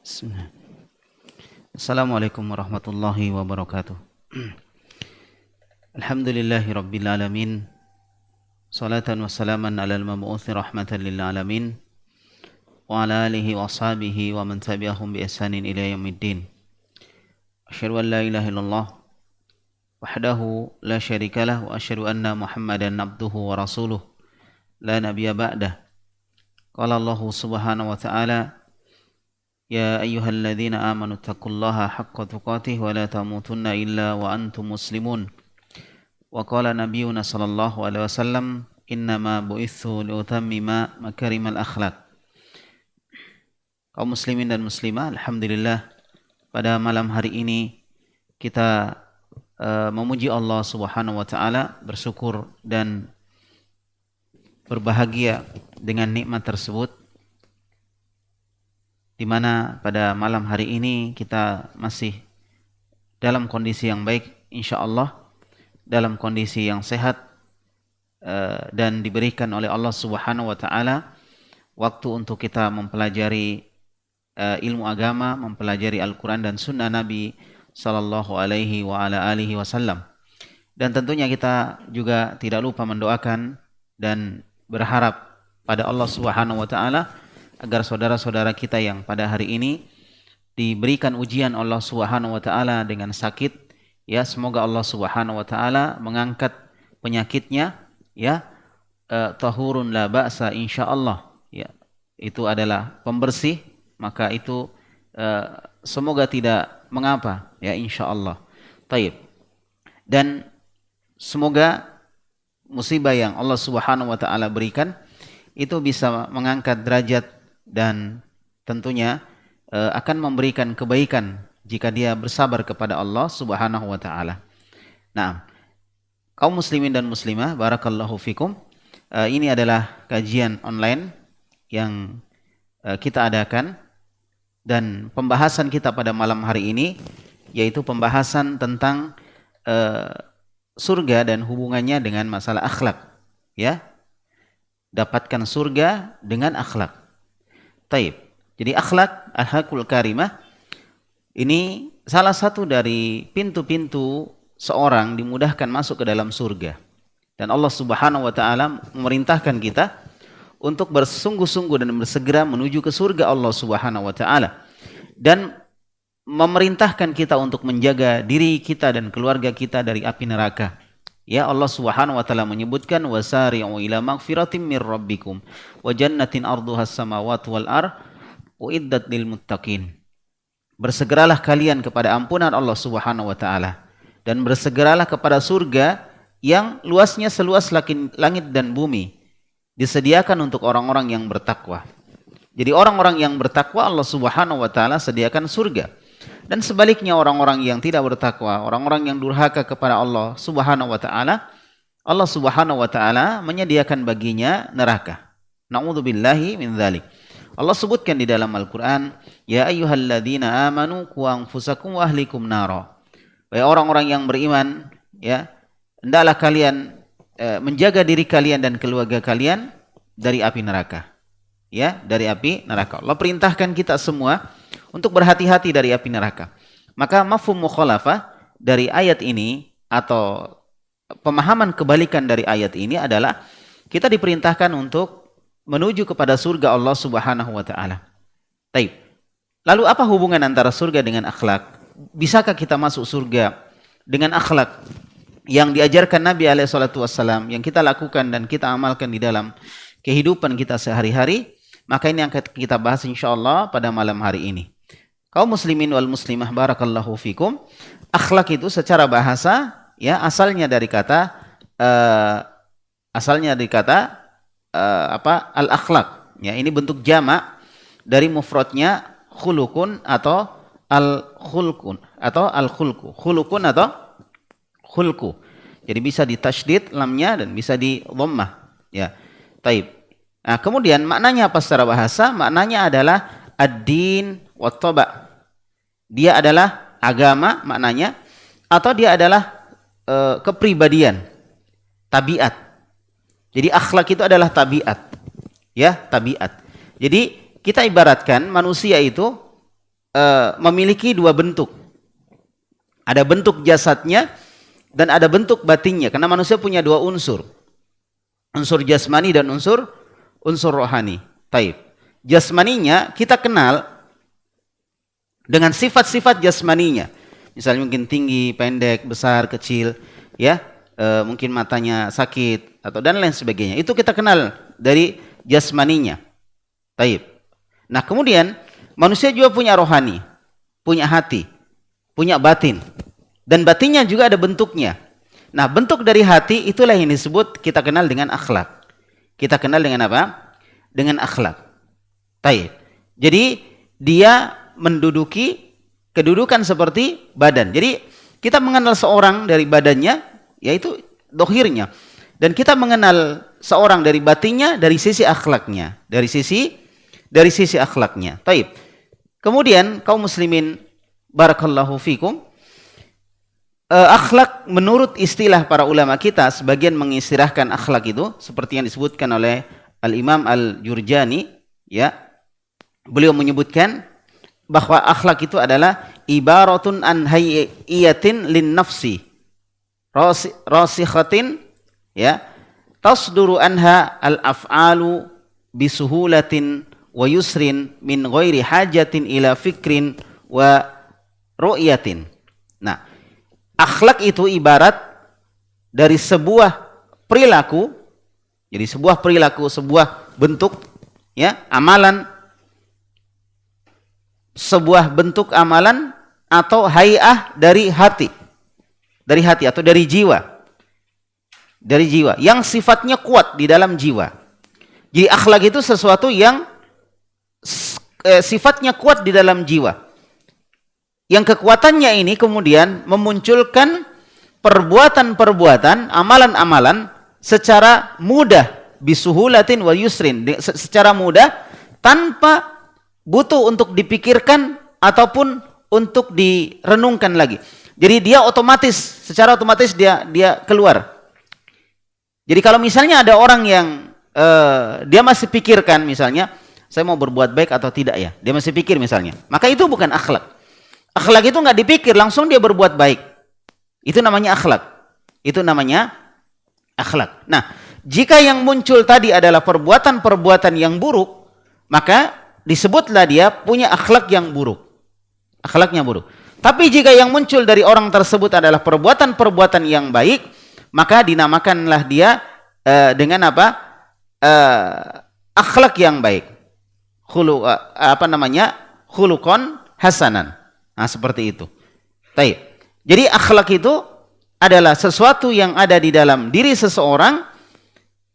Bismillah. Assalamualaikum warahmatullahi wabarakatuh. Alhamdulillahi rabbil alamin. Salatan wa salaman ala al-mabu'uthi rahmatan lil alamin. Wa ala alihi wa ashabihi wa man tabi'ahum bi ihsanin ila yaumiddin. Asyhadu an la ilaha illallah wahdahu la syarika lah wa asyhadu anna Muhammadan abduhu wa rasuluh la nabiyya ba'dah. Qala Allah subhanahu wa ta'ala: Ya ayyuhalladzina amanu taqullaha haqqa tuqatih wa la tamutunna illa wa antum muslimun. Wa qala nabiyyuna sallallahu alaihi wasallam: Innama bu'itsu liutammima makarimal akhlaq. Kaum muslimin dan muslimah, alhamdulillah pada malam hari ini kita memuji Allah Subhanahu wa taala, bersyukur dan berbahagia dengan nikmat tersebut, di mana pada malam hari ini kita masih dalam kondisi yang baik, insya Allah, dalam kondisi yang sehat, dan diberikan oleh Allah Subhanahu wa taala waktu untuk kita mempelajari ilmu agama, mempelajari Al-Quran dan Sunnah Nabi Sallallahu Alaihi wa ala alihi Wasallam. Dan tentunya kita juga tidak lupa mendoakan dan berharap pada Allah Subhanahu wa taala agar saudara-saudara kita yang pada hari ini diberikan ujian Allah Subhanahu wa taala dengan sakit, ya, semoga Allah Subhanahu wa taala mengangkat penyakitnya, ya, tahurun la ba'sa insyaallah, ya, itu adalah pembersih, maka itu semoga tidak mengapa, ya, insyaallah. Taib. Dan semoga musibah yang Allah Subhanahu wa taala berikan itu bisa mengangkat derajat dan tentunya akan memberikan kebaikan jika dia bersabar kepada Allah Subhanahu wa taala. Nah, kaum muslimin dan muslimah, barakallahu fikum. Ini adalah kajian online yang kita adakan, dan pembahasan kita pada malam hari ini yaitu pembahasan tentang surga dan hubungannya dengan masalah akhlak, ya. Dapatkan surga dengan akhlak. Taib. Jadi akhlak, al-akhlakul karimah, ini salah satu dari pintu-pintu seorang dimudahkan masuk ke dalam surga. Dan Allah Subhanahu wa taala memerintahkan kita untuk bersungguh-sungguh dan bersegera menuju ke surga Allah Subhanahu wa taala. Dan memerintahkan kita untuk menjaga diri kita dan keluarga kita dari api neraka. Ya, Allah Subhanahu wa taala menyebutkan wasari'u ila maghfiratin mir rabbikum wa jannatin arduhas samawati wal ard uiddat lil muttaqin. Bersegeralah kalian kepada ampunan Allah Subhanahu wa taala dan bersegeralah kepada surga yang luasnya seluas langit dan bumi, disediakan untuk orang-orang yang bertakwa. Jadi orang-orang yang bertakwa Allah Subhanahu wa taala sediakan surga. Dan sebaliknya orang-orang yang tidak bertakwa, orang-orang yang durhaka kepada Allah Subhanahu wa taala, Allah Subhanahu wa taala menyediakan baginya neraka. Na'udzubillahi min dzalik. Allah sebutkan di dalam Al-Qur'an, ya ayyuhalladzina amanu qu anfusakum wa ahlikum nara. Wahai orang-orang yang beriman, ya, hendaklah kalian menjaga diri kalian dan keluarga kalian dari api neraka. Ya, dari api neraka. Allah perintahkan kita semua untuk berhati-hati dari api neraka. Maka mafhum mukhalafah dari ayat ini atau pemahaman kebalikan dari ayat ini adalah kita diperintahkan untuk menuju kepada surga Allah Subhanahu wa taala. Taib. Lalu apa hubungan antara surga dengan akhlak? Bisakah kita masuk surga dengan akhlak yang diajarkan Nabi alaihi salatu wassalam, yang kita lakukan dan kita amalkan di dalam kehidupan kita sehari-hari? Maka ini yang kita bahas insyaallah pada malam hari ini. Kaum muslimin wal muslimah, barakallahu fikum. Akhlak itu secara bahasa, ya, asalnya dari kata al-akhlak. Ya, ini bentuk jamak dari mufradnya khulukun atau al-khulkun atau al-khulku. Khulukun atau khulku. Jadi bisa ditasydid lamnya dan bisa di dhammah. Ya. Taib. Nah, kemudian maknanya apa secara bahasa? Maknanya adalah ad-din wa taba'. Dia adalah agama maknanya, atau dia adalah kepribadian, tabiat. Jadi akhlak itu adalah tabiat. Ya, tabiat. Jadi kita ibaratkan manusia itu memiliki dua bentuk. Ada bentuk jasadnya dan ada bentuk batinnya. Karena manusia punya dua unsur. Unsur jasmani dan unsur rohani. Taib. Jasmaninya kita kenal dengan sifat-sifat jasmaninya. Misalnya mungkin tinggi, pendek, besar, kecil, ya, mungkin matanya sakit atau dan lain sebagainya. Itu kita kenal dari jasmaninya. Taib. Nah, kemudian manusia juga punya rohani, punya hati, punya batin. Dan batinnya juga ada bentuknya. Nah, bentuk dari hati itulah yang disebut kita kenal dengan akhlak. Kita kenal dengan apa? Dengan akhlak. Taib. Jadi dia menduduki kedudukan seperti badan. Jadi kita mengenal seorang dari badannya, yaitu dohirnya. Dan kita mengenal seorang dari batinnya dari sisi akhlaknya. Dari sisi akhlaknya. Taib. Kemudian kaum muslimin barakallahu fikum, akhlak menurut istilah para ulama kita, sebagian mengistilahkan akhlak itu seperti yang disebutkan oleh Al-Imam Al-Jurjani, ya. Beliau menyebutkan bahwa akhlak itu adalah ibaratun an hayyatin lin nafsi rasikhatin, ya, tasduru anha al-af'alu bisuhulatin wa yusrin min ghairi hajatin ila fikrin wa ru'yatin. Nah, akhlak itu ibarat dari sebuah perilaku, jadi sebuah perilaku, sebuah bentuk, ya, amalan, sebuah bentuk amalan atau hay'ah dari hati atau dari jiwa, yang sifatnya kuat di dalam jiwa. Jadi akhlak itu sesuatu yang sifatnya kuat di dalam jiwa, yang kekuatannya ini kemudian memunculkan perbuatan-perbuatan, amalan-amalan secara mudah, bisuhulatin wa yusrin, secara mudah tanpa butuh untuk dipikirkan ataupun untuk direnungkan lagi. Jadi dia secara otomatis dia keluar. Jadi kalau misalnya ada orang yang dia masih pikirkan, misalnya saya mau berbuat baik atau tidak ya, dia masih pikir misalnya, maka itu bukan akhlak. Akhlak itu nggak dipikir, langsung dia berbuat baik. Itu namanya akhlak. Nah, jika yang muncul tadi adalah perbuatan-perbuatan yang buruk, maka disebutlah dia punya akhlak yang buruk. Akhlaknya buruk. Tapi jika yang muncul dari orang tersebut adalah perbuatan-perbuatan yang baik, maka dinamakanlah dia dengan apa? Akhlak yang baik. Khuluqan hasanan. Nah, seperti itu. Baik. Jadi akhlak itu adalah sesuatu yang ada di dalam diri seseorang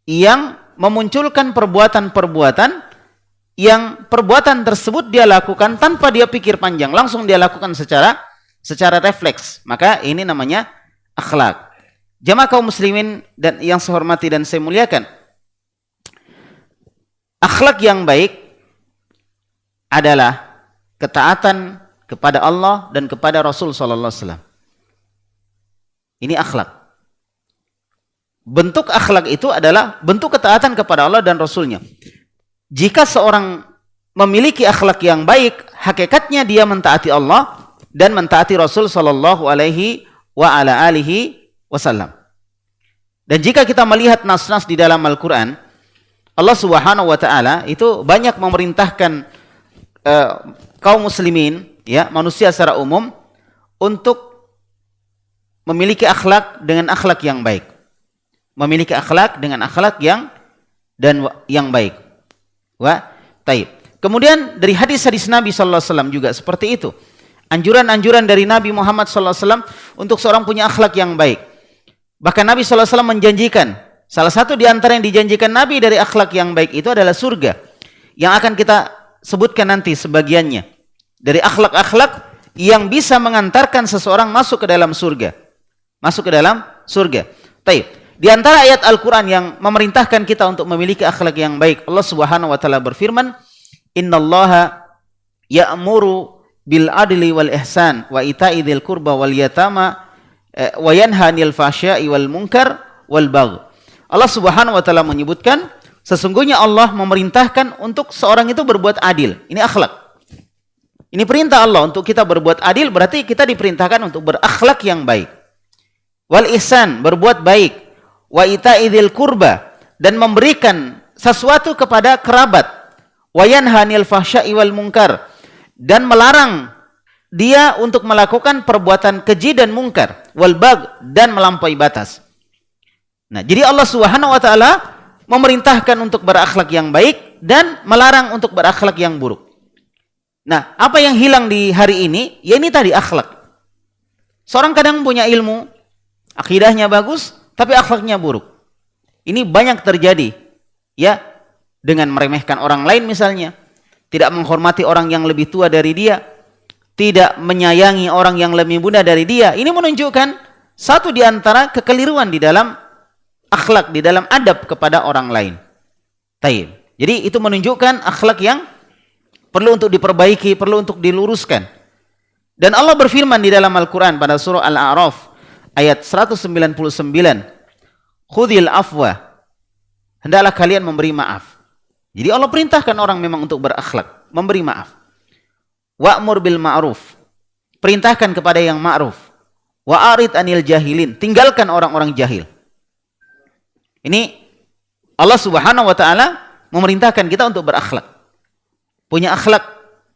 yang memunculkan perbuatan-perbuatan yang perbuatan tersebut dia lakukan tanpa dia pikir panjang, langsung dia lakukan secara refleks. Maka ini namanya akhlak. Jamaah kaum muslimin dan yang saya hormati dan saya muliakan, akhlak yang baik adalah ketaatan kepada Allah dan kepada Rasul sallallahu alaihi wasallam. Ini akhlak. Bentuk akhlak itu adalah bentuk ketaatan kepada Allah dan Rasulnya. Jika seorang memiliki akhlak yang baik, hakikatnya dia mentaati Allah dan mentaati Rasul sallallahu alaihi wasallam. Dan jika kita melihat nas-nas di dalam Al-Qur'an, Allah Subhanahu wa taala itu banyak memerintahkan kaum muslimin, ya, manusia secara umum untuk memiliki akhlak dengan akhlak yang baik. Memiliki akhlak dengan akhlak yang baik. Taib. Kemudian dari hadis-hadis Nabi sallallahu alaihi wasallam juga seperti itu. Anjuran-anjuran dari Nabi Muhammad sallallahu alaihi wasallam untuk seorang punya akhlak yang baik. Bahkan Nabi sallallahu alaihi wasallam menjanjikan, salah satu di antara yang dijanjikan Nabi dari akhlak yang baik itu adalah surga. Yang akan kita sebutkan nanti sebagiannya. Dari akhlak-akhlak yang bisa mengantarkan seseorang masuk ke dalam surga. Taib. Di antara ayat Al-Quran yang memerintahkan kita untuk memiliki akhlak yang baik, Allah Subhanahu wa taala berfirman, "Innallaha ya'muru bil adli wal ihsan wa ita'i dzil qurba wal yatama wa yanha 'anil fahsya'i wal munkar wal bagh." Allah Subhanahu wa taala menyebutkan, sesungguhnya Allah memerintahkan untuk seorang itu berbuat adil. Ini akhlak. Ini perintah Allah untuk kita berbuat adil, berarti kita diperintahkan untuk berakhlak yang baik. Wal ihsan, berbuat baik. Wa ita'idzil qurba, dan memberikan sesuatu kepada kerabat. Wa yanha 'anil fahsya'i wal munkar, dan melarang dia untuk melakukan perbuatan keji dan mungkar. Wal bagh, dan melampaui batas. Nah, jadi Allah Subhanahu wa taala memerintahkan untuk berakhlak yang baik dan melarang untuk berakhlak yang buruk. Nah, apa yang hilang di hari ini? Ya ini tadi, akhlak. Seorang kadang punya ilmu, akidahnya bagus, tapi akhlaknya buruk. Ini banyak terjadi, ya, dengan meremehkan orang lain misalnya, tidak menghormati orang yang lebih tua dari dia, tidak menyayangi orang yang lebih muda dari dia. Ini menunjukkan satu di antara kekeliruan di dalam akhlak, di dalam adab kepada orang lain. Taib. Jadi itu menunjukkan akhlak yang perlu untuk diperbaiki, perlu untuk diluruskan. Dan Allah berfirman di dalam Al-Quran pada surah Al-A'raf ayat 199, khudhil afwa, hendaklah kalian memberi maaf. Jadi Allah perintahkan orang memang untuk berakhlak, memberi maaf. Wa'mur bil ma'ruf, perintahkan kepada yang ma'ruf. Wa'arid anil jahilin, tinggalkan orang-orang jahil. Ini Allah Subhanahu wa taala memerintahkan kita untuk berakhlak. Punya akhlak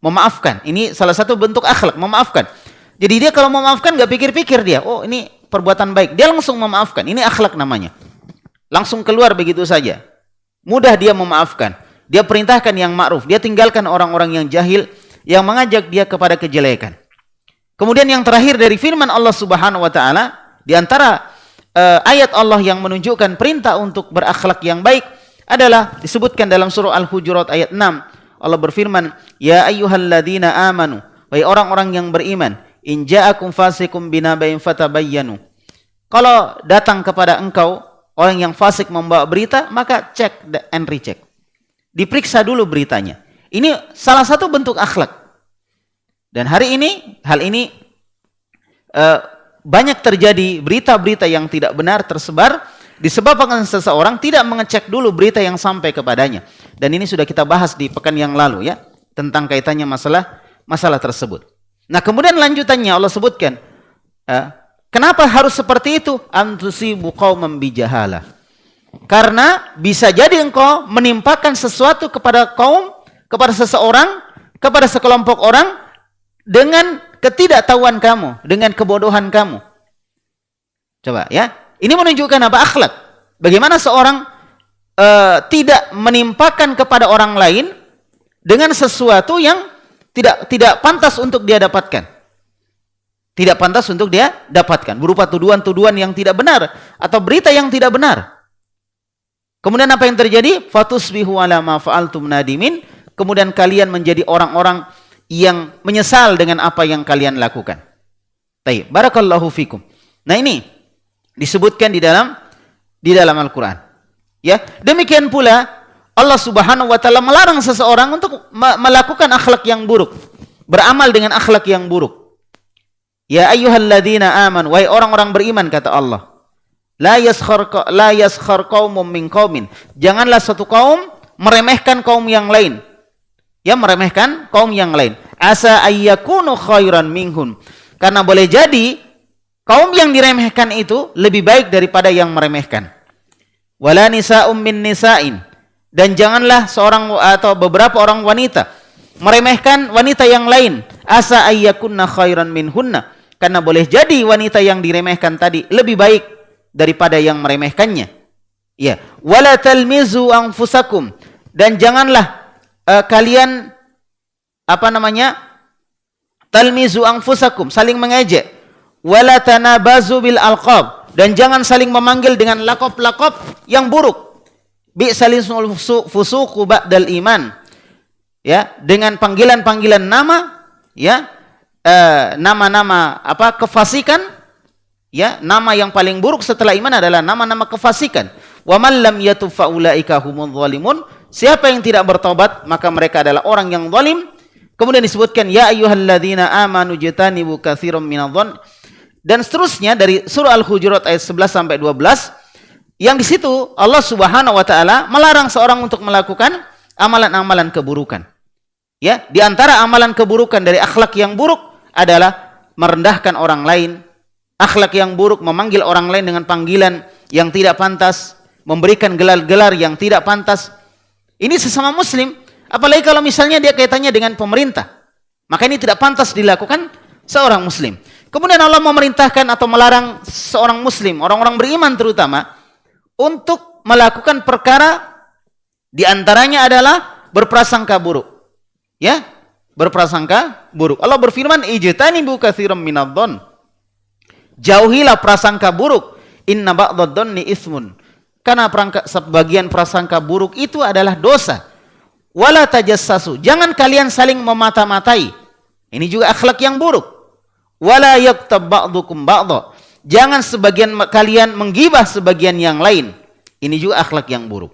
memaafkan. Ini salah satu bentuk akhlak, memaafkan. Jadi dia kalau memaafkan enggak pikir-pikir dia, oh ini perbuatan baik. Dia langsung memaafkan. Ini akhlak namanya. Langsung keluar begitu saja. Mudah dia memaafkan. Dia perintahkan yang ma'ruf, dia tinggalkan orang-orang yang jahil yang mengajak dia kepada kejelekan. Kemudian yang terakhir dari firman Allah Subhanahu wa taala, di antara ayat Allah yang menunjukkan perintah untuk berakhlak yang baik adalah disebutkan dalam surah Al-Hujurat ayat 6. Allah berfirman, "Ya ayyuhalladzina amanu", wahai orang-orang yang beriman, "in ja'akum fasiqun binaba'in fatabayyanu." Kalau datang kepada engkau orang yang fasik membawa berita, maka cek and recheck. Diperiksa dulu beritanya. Ini salah satu bentuk akhlak. Dan hari ini hal ini banyak terjadi, berita-berita yang tidak benar tersebar disebabkan seseorang tidak mengecek dulu berita yang sampai kepadanya. Dan ini sudah kita bahas di pekan yang lalu ya, tentang kaitannya masalah tersebut. Nah, kemudian lanjutannya Allah sebutkan, kenapa harus seperti itu? Antusibu qauman bijahalah. Karena bisa jadi engkau menimpakan sesuatu kepada kaum, kepada seseorang, kepada sekelompok orang dengan ketidaktahuan kamu, dengan kebodohan kamu. Coba ya, ini menunjukkan apa? Akhlak. Bagaimana seorang tidak menimpakan kepada orang lain dengan sesuatu yang tidak pantas untuk dia dapatkan. Tidak pantas untuk dia dapatkan, berupa tuduhan-tuduhan yang tidak benar atau berita yang tidak benar. Kemudian apa yang terjadi? Fatusbihu ala ma fa'altum nadimin. Kemudian kalian menjadi orang-orang yang menyesal dengan apa yang kalian lakukan. Baik, barakallahu fikum. Nah, ini disebutkan di dalam Al-Qur'an. Ya, demikian pula Allah Subhanahu wa taala melarang seseorang untuk melakukan akhlak yang buruk, beramal dengan akhlak yang buruk. Ya ayyuhalladzina amanu, wahai orang-orang beriman, kata Allah, la yaskhar qaumun min qaumin. Janganlah satu kaum meremehkan kaum yang lain. Ya, meremehkan kaum yang lain. Asa ayyakunu khairan minhum. Karena boleh jadi kaum yang diremehkan itu lebih baik daripada yang meremehkan. Wala nisa'um min nisa'in. Dan janganlah seorang atau beberapa orang wanita meremehkan wanita yang lain. Asa ayyakunna khairan minhunna. Karena boleh jadi wanita yang diremehkan tadi lebih baik daripada yang meremehkannya. Ya, wala talmizu anfusakum. Dan janganlah kalian talmizu anfusakum, saling mengejek. Wala tanabazu bil alqab, dan jangan saling memanggil dengan lakop-lakop yang buruk. Bi'salismul fusuqu ba'dal iman. Ya, dengan panggilan-panggilan nama, ya, nama-nama kefasikan, ya, nama yang paling buruk setelah iman adalah nama-nama kefasikan. Wa man lam yatub fa ulaika humudz zalimun. Siapa yang tidak bertobat, maka mereka adalah orang yang zalim. Kemudian disebutkan, ya ayyuhalladzina amanu jtanibu katsiran minadh-dhann. Dan seterusnya dari surah Al-Hujurat ayat 11 sampai 12, yang di situ Allah Subhanahu wa taala melarang seorang untuk melakukan amalan-amalan keburukan. Ya, di antara amalan keburukan dari akhlak yang buruk adalah merendahkan orang lain. Akhlak yang buruk memanggil orang lain dengan panggilan yang tidak pantas, memberikan gelar-gelar yang tidak pantas. Ini sesama muslim, apalagi kalau misalnya dia kaitannya dengan pemerintah. Maka ini tidak pantas dilakukan seorang muslim. Kemudian Allah memerintahkan atau melarang seorang muslim, orang-orang beriman terutama, untuk melakukan perkara di antaranya adalah berprasangka buruk. Ya, berprasangka buruk. Allah berfirman, "Ijtanibu katsiran minadh-dhonn." Jauhilah prasangka buruk. Inna ba'dadh-dhonni ismun. Karena sebagian prasangka buruk itu adalah dosa. Wala tajassasu. Jangan kalian saling memata-matai. Ini juga akhlak yang buruk. Wala yaktab ba'dukum ba'dha. Jangan sebagian kalian menggibah sebagian yang lain. Ini juga akhlak yang buruk.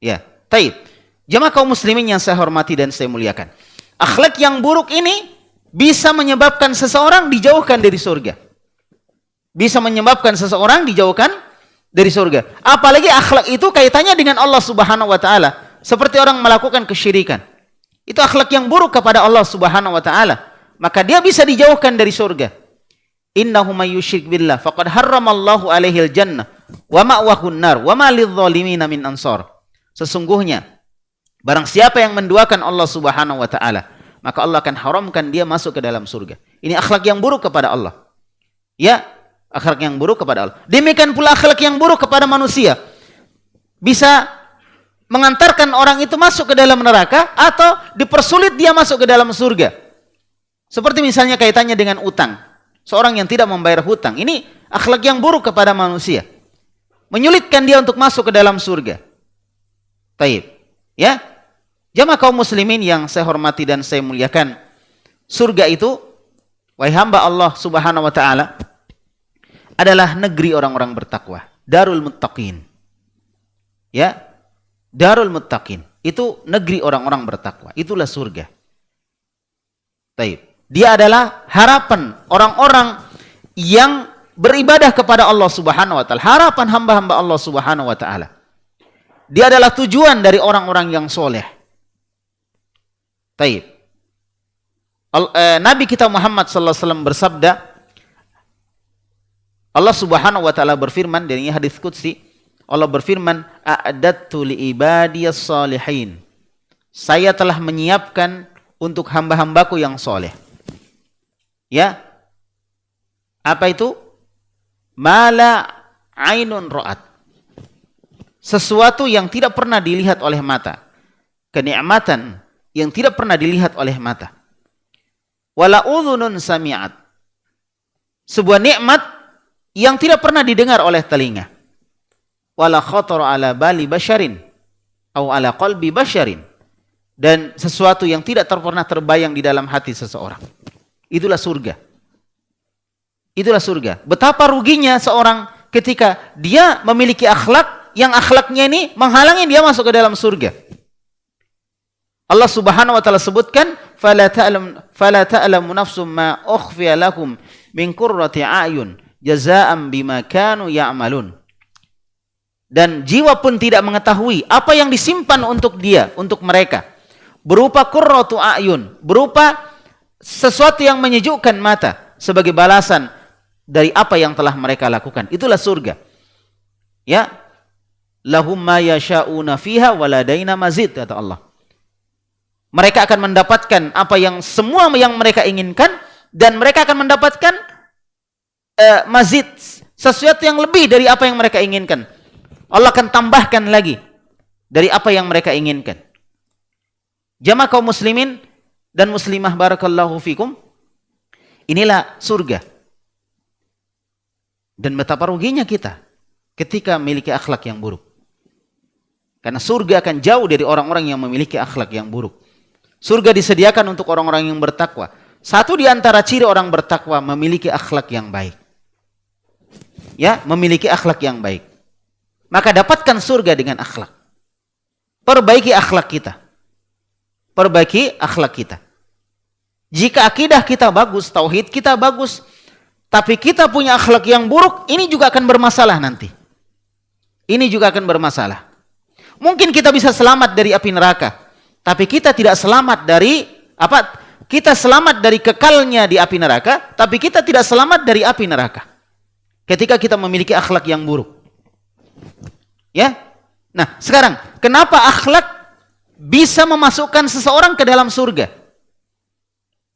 Ya, taib. Jamaah kaum muslimin yang saya hormati dan saya muliakan. Akhlak yang buruk ini bisa menyebabkan seseorang dijauhkan dari surga. Bisa menyebabkan seseorang dijauhkan dari surga. Apalagi akhlak itu kaitannya dengan Allah Subhanahu wa taala, seperti orang melakukan kesyirikan. Itu akhlak yang buruk kepada Allah Subhanahu wa taala, maka dia bisa dijauhkan dari surga. Innahu may yusyrik billah faqad harramallahu alaihil jannah wa ma'wahun nar wa ma lidh-dhalimina min ansar. Sesungguhnya barang siapa yang menduakan Allah Subhanahu wa taala, maka Allah akan haramkan dia masuk ke dalam surga. Ini akhlak yang buruk kepada Allah. Ya, akhlak yang buruk kepada Allah. Demikian pula akhlak yang buruk kepada manusia bisa mengantarkan orang itu masuk ke dalam neraka atau dipersulit dia masuk ke dalam surga. Seperti misalnya kaitannya dengan utang. Seorang yang tidak membayar hutang, ini akhlak yang buruk kepada manusia. Menyulitkan dia untuk masuk ke dalam surga. Taib. Ya. Jamaah kaum muslimin yang saya hormati dan saya muliakan, surga itu, wahai hamba Allah Subhanahu wa taala, adalah negeri orang-orang bertakwa, Darul Muttaqin. Ya, Darul Muttaqin. Itu negeri orang-orang bertakwa. Itulah surga. Taib. Dia adalah harapan orang-orang yang beribadah kepada Allah Subhanahu wa taala. Harapan hamba-hamba Allah Subhanahu wa taala. Dia adalah tujuan dari orang-orang yang soleh. Taib. Nabi kita Muhammad sallallahu alaihi wasallam bersabda, Allah Subhanahu wa taala berfirman, dan ini hadis qudsi, Allah berfirman, "A'addattu li ibadiyas salihin." Saya telah menyiapkan untuk hamba-hambaku yang soleh. Ya. Apa itu? Mala ainun ra'at. Sesuatu yang tidak pernah dilihat oleh mata. Kenikmatan yang tidak pernah dilihat oleh mata. Wala udhunun sami'at. Sebuah nikmat yang tidak pernah didengar oleh telinga. Wala khatara ala bali basyarin atau ala qalbi basyarin, dan sesuatu yang tidak pernah terbayang di dalam hati seseorang. Itulah surga. Itulah surga. Betapa ruginya seorang ketika dia memiliki akhlak yang akhlaknya ini menghalangi dia masuk ke dalam surga. Allah Subhanahu wa taala sebutkan, fala ta'lamu nafsum ma ukhfiya lakum min qurrati a'yun jazaa'an bima kanu ya'malun. Dan jiwa pun tidak mengetahui apa yang disimpan untuk dia, untuk mereka, berupa qurratu a'yun, berupa sesuatu yang menyejukkan mata sebagai balasan dari apa yang telah mereka lakukan. Itulah surga. Ya. Lahum ma yasha'una fiha wa ladaina mazid, kata Allah. Mereka akan mendapatkan apa yang semua yang mereka inginkan, dan mereka akan mendapatkan mazid, sesuatu yang lebih dari apa yang mereka inginkan. Allah akan tambahkan lagi dari apa yang mereka inginkan. Jamaah kaum muslimin dan muslimah barakallahu fikum, inilah surga. Dan betapa ruginya kita ketika memiliki akhlak yang buruk. Karena surga akan jauh dari orang-orang yang memiliki akhlak yang buruk. Surga disediakan untuk orang-orang yang bertakwa. Satu di antara ciri orang bertakwa memiliki akhlak yang baik. Ya, memiliki akhlak yang baik. Maka dapatkan surga dengan akhlak. Perbaiki akhlak kita. Perbaiki akhlak kita. Jika akidah kita bagus, tauhid kita bagus, tapi kita punya akhlak yang buruk, ini juga akan bermasalah nanti. Ini juga akan bermasalah. Mungkin kita bisa selamat dari api neraka, tapi kita tidak selamat dari apa? Kita selamat dari kekalnya di api neraka, tapi kita tidak selamat dari api neraka. Ketika kita memiliki akhlak yang buruk. Ya. Nah, sekarang kenapa akhlak bisa memasukkan seseorang ke dalam surga?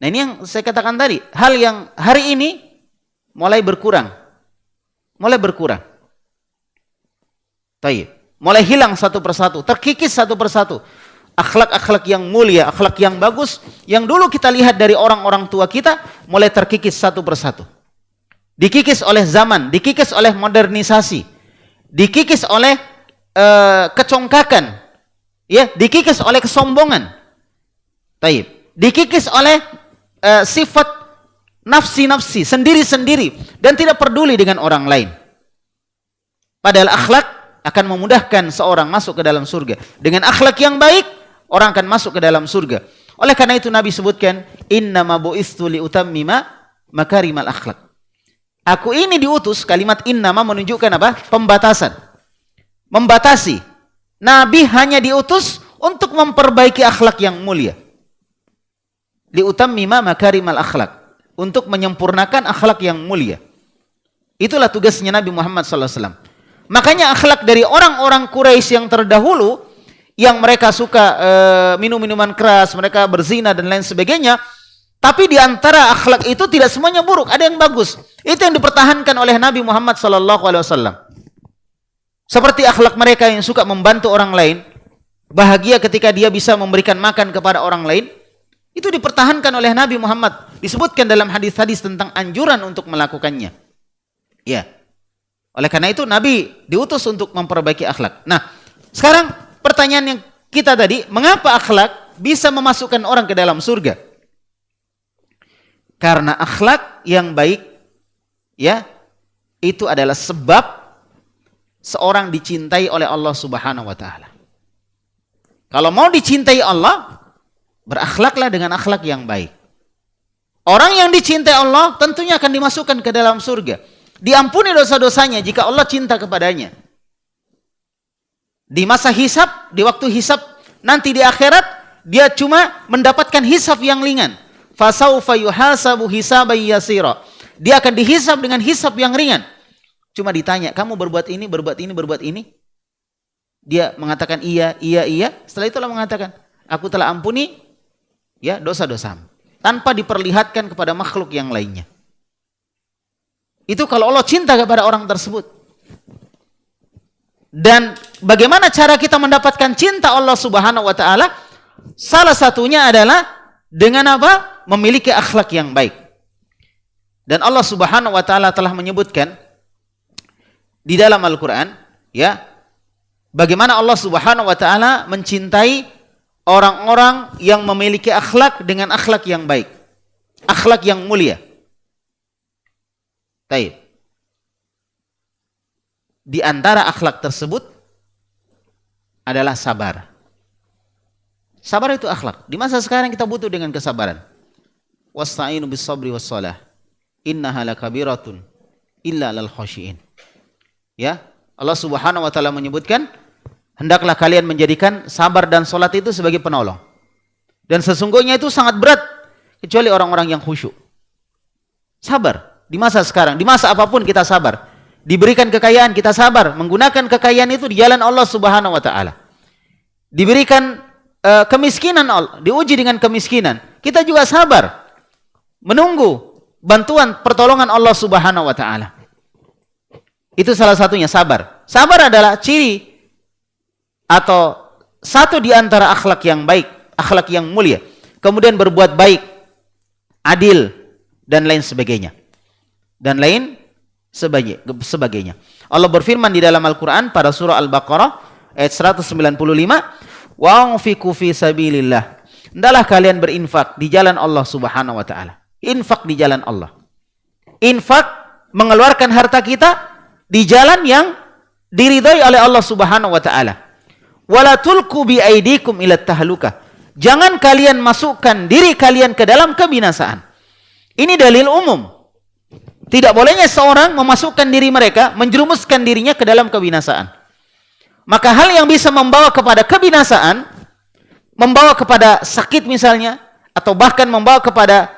Nah, ini yang saya katakan tadi, hal yang hari ini mulai berkurang. Mulai berkurang. Taib. Mulai hilang satu persatu, terkikis satu persatu. Akhlak-akhlak yang mulia, akhlak yang bagus, yang dulu kita lihat dari orang-orang tua kita, mulai terkikis satu persatu. Dikikis oleh zaman, dikikis oleh modernisasi, dikikis oleh kecongkakan, ya, dikikis oleh kesombongan. Taib. Dikikis oleh sifat nafsi-nafsi, sendiri-sendiri, dan tidak peduli dengan orang lain. Padahal akhlak akan memudahkan seorang masuk ke dalam surga. Dengan akhlak yang baik, orang akan masuk ke dalam surga. Oleh karena itu Nabi sebutkan, innama bu'istu liutammima makarimal akhlak. Aku ini diutus, kalimat innama menunjukkan apa? Pembatasan. Membatasi. Nabi hanya diutus untuk memperbaiki akhlak yang mulia. Liutammima makarimal akhlak. Untuk menyempurnakan akhlak yang mulia. Itulah tugasnya Nabi Muhammad SAW. Makanya akhlak dari orang-orang Quraisy yang terdahulu, yang mereka suka minum minuman keras, mereka berzina dan lain sebagainya, tapi di antara akhlak itu tidak semuanya buruk, ada yang bagus. Itu yang dipertahankan oleh Nabi Muhammad SAW. Seperti akhlak mereka yang suka membantu orang lain, bahagia ketika dia bisa memberikan makan kepada orang lain, itu dipertahankan oleh Nabi Muhammad. Disebutkan dalam hadis-hadis tentang anjuran untuk melakukannya. Ya. Oleh karena itu Nabi diutus untuk memperbaiki akhlak. Nah, sekarang pertanyaan yang kita tadi, mengapa akhlak bisa memasukkan orang ke dalam surga? Karena akhlak yang baik, ya, itu adalah sebab seorang dicintai oleh Allah Subhanahu wa taala. Kalau mau dicintai Allah, berakhlaklah dengan akhlak yang baik. Orang yang dicintai Allah tentunya akan dimasukkan ke dalam surga. Diampuni dosa-dosanya jika Allah cinta kepadanya. Di masa hisab, di waktu hisab, nanti di akhirat, dia cuma mendapatkan hisab yang ringan. Fasaufa yuhasabu hisaban yasira. Dia akan dihisab dengan hisab yang ringan. Cuma ditanya, kamu berbuat ini, berbuat ini, berbuat ini? Dia mengatakan iya, iya, iya. Setelah itu Allah mengatakan, aku telah ampuni ya dosa-dosamu. Tanpa diperlihatkan kepada makhluk yang lainnya. Itu kalau Allah cinta kepada orang tersebut. Dan bagaimana cara kita mendapatkan cinta Allah Subhanahu wa taala? Salah satunya adalah dengan apa? Memiliki akhlak yang baik. Dan Allah Subhanahu wa taala telah menyebutkan di dalam Al-Qur'an, ya, bagaimana Allah Subhanahu wa taala mencintai orang-orang yang memiliki akhlak dengan akhlak yang baik. Akhlak yang mulia. Taib. Di antara akhlak tersebut adalah sabar. Sabar itu akhlak. Di masa sekarang kita butuh dengan kesabaran. Wasta'inu bis-sabri was-shalah. Innaha lakabiratun illa lal khashiin. Ya, Allah Subhanahu wa taala menyebutkan, hendaklah kalian menjadikan sabar dan salat itu sebagai penolong. Dan sesungguhnya itu sangat berat kecuali orang-orang yang khusyuk. Sabar. Di masa sekarang, di masa apapun kita sabar. Diberikan kekayaan, kita sabar. Menggunakan kekayaan itu di jalan Allah Subhanahu wa taala. Diberikan kemiskinan, diuji dengan kemiskinan. Kita juga sabar. Menunggu bantuan pertolongan Allah Subhanahu wa taala. Itu salah satunya sabar. Sabar adalah ciri atau satu di antara akhlak yang baik, akhlak yang mulia. Kemudian berbuat baik, adil, dan lain sebagainya. Dan lain sebagainya. Allah berfirman di dalam Al-Quran pada surah Al-Baqarah ayat 195, wa'anfiqu fi sabilillah. Hendaklah kalian berinfak di jalan Allah Subhanahu wa taala. Infak di jalan Allah. Infak mengeluarkan harta kita di jalan yang diridhai oleh Allah Subhanahu wa taala. Wala tulqu bi aidikum ila tahlukah. Jangan kalian masukkan diri kalian ke dalam kebinasaan. Ini dalil umum. Tidak bolehnya seorang memasukkan diri mereka, menjerumuskan dirinya ke dalam kebinasaan. Maka hal yang bisa membawa kepada kebinasaan membawa kepada sakit misalnya, atau bahkan membawa kepada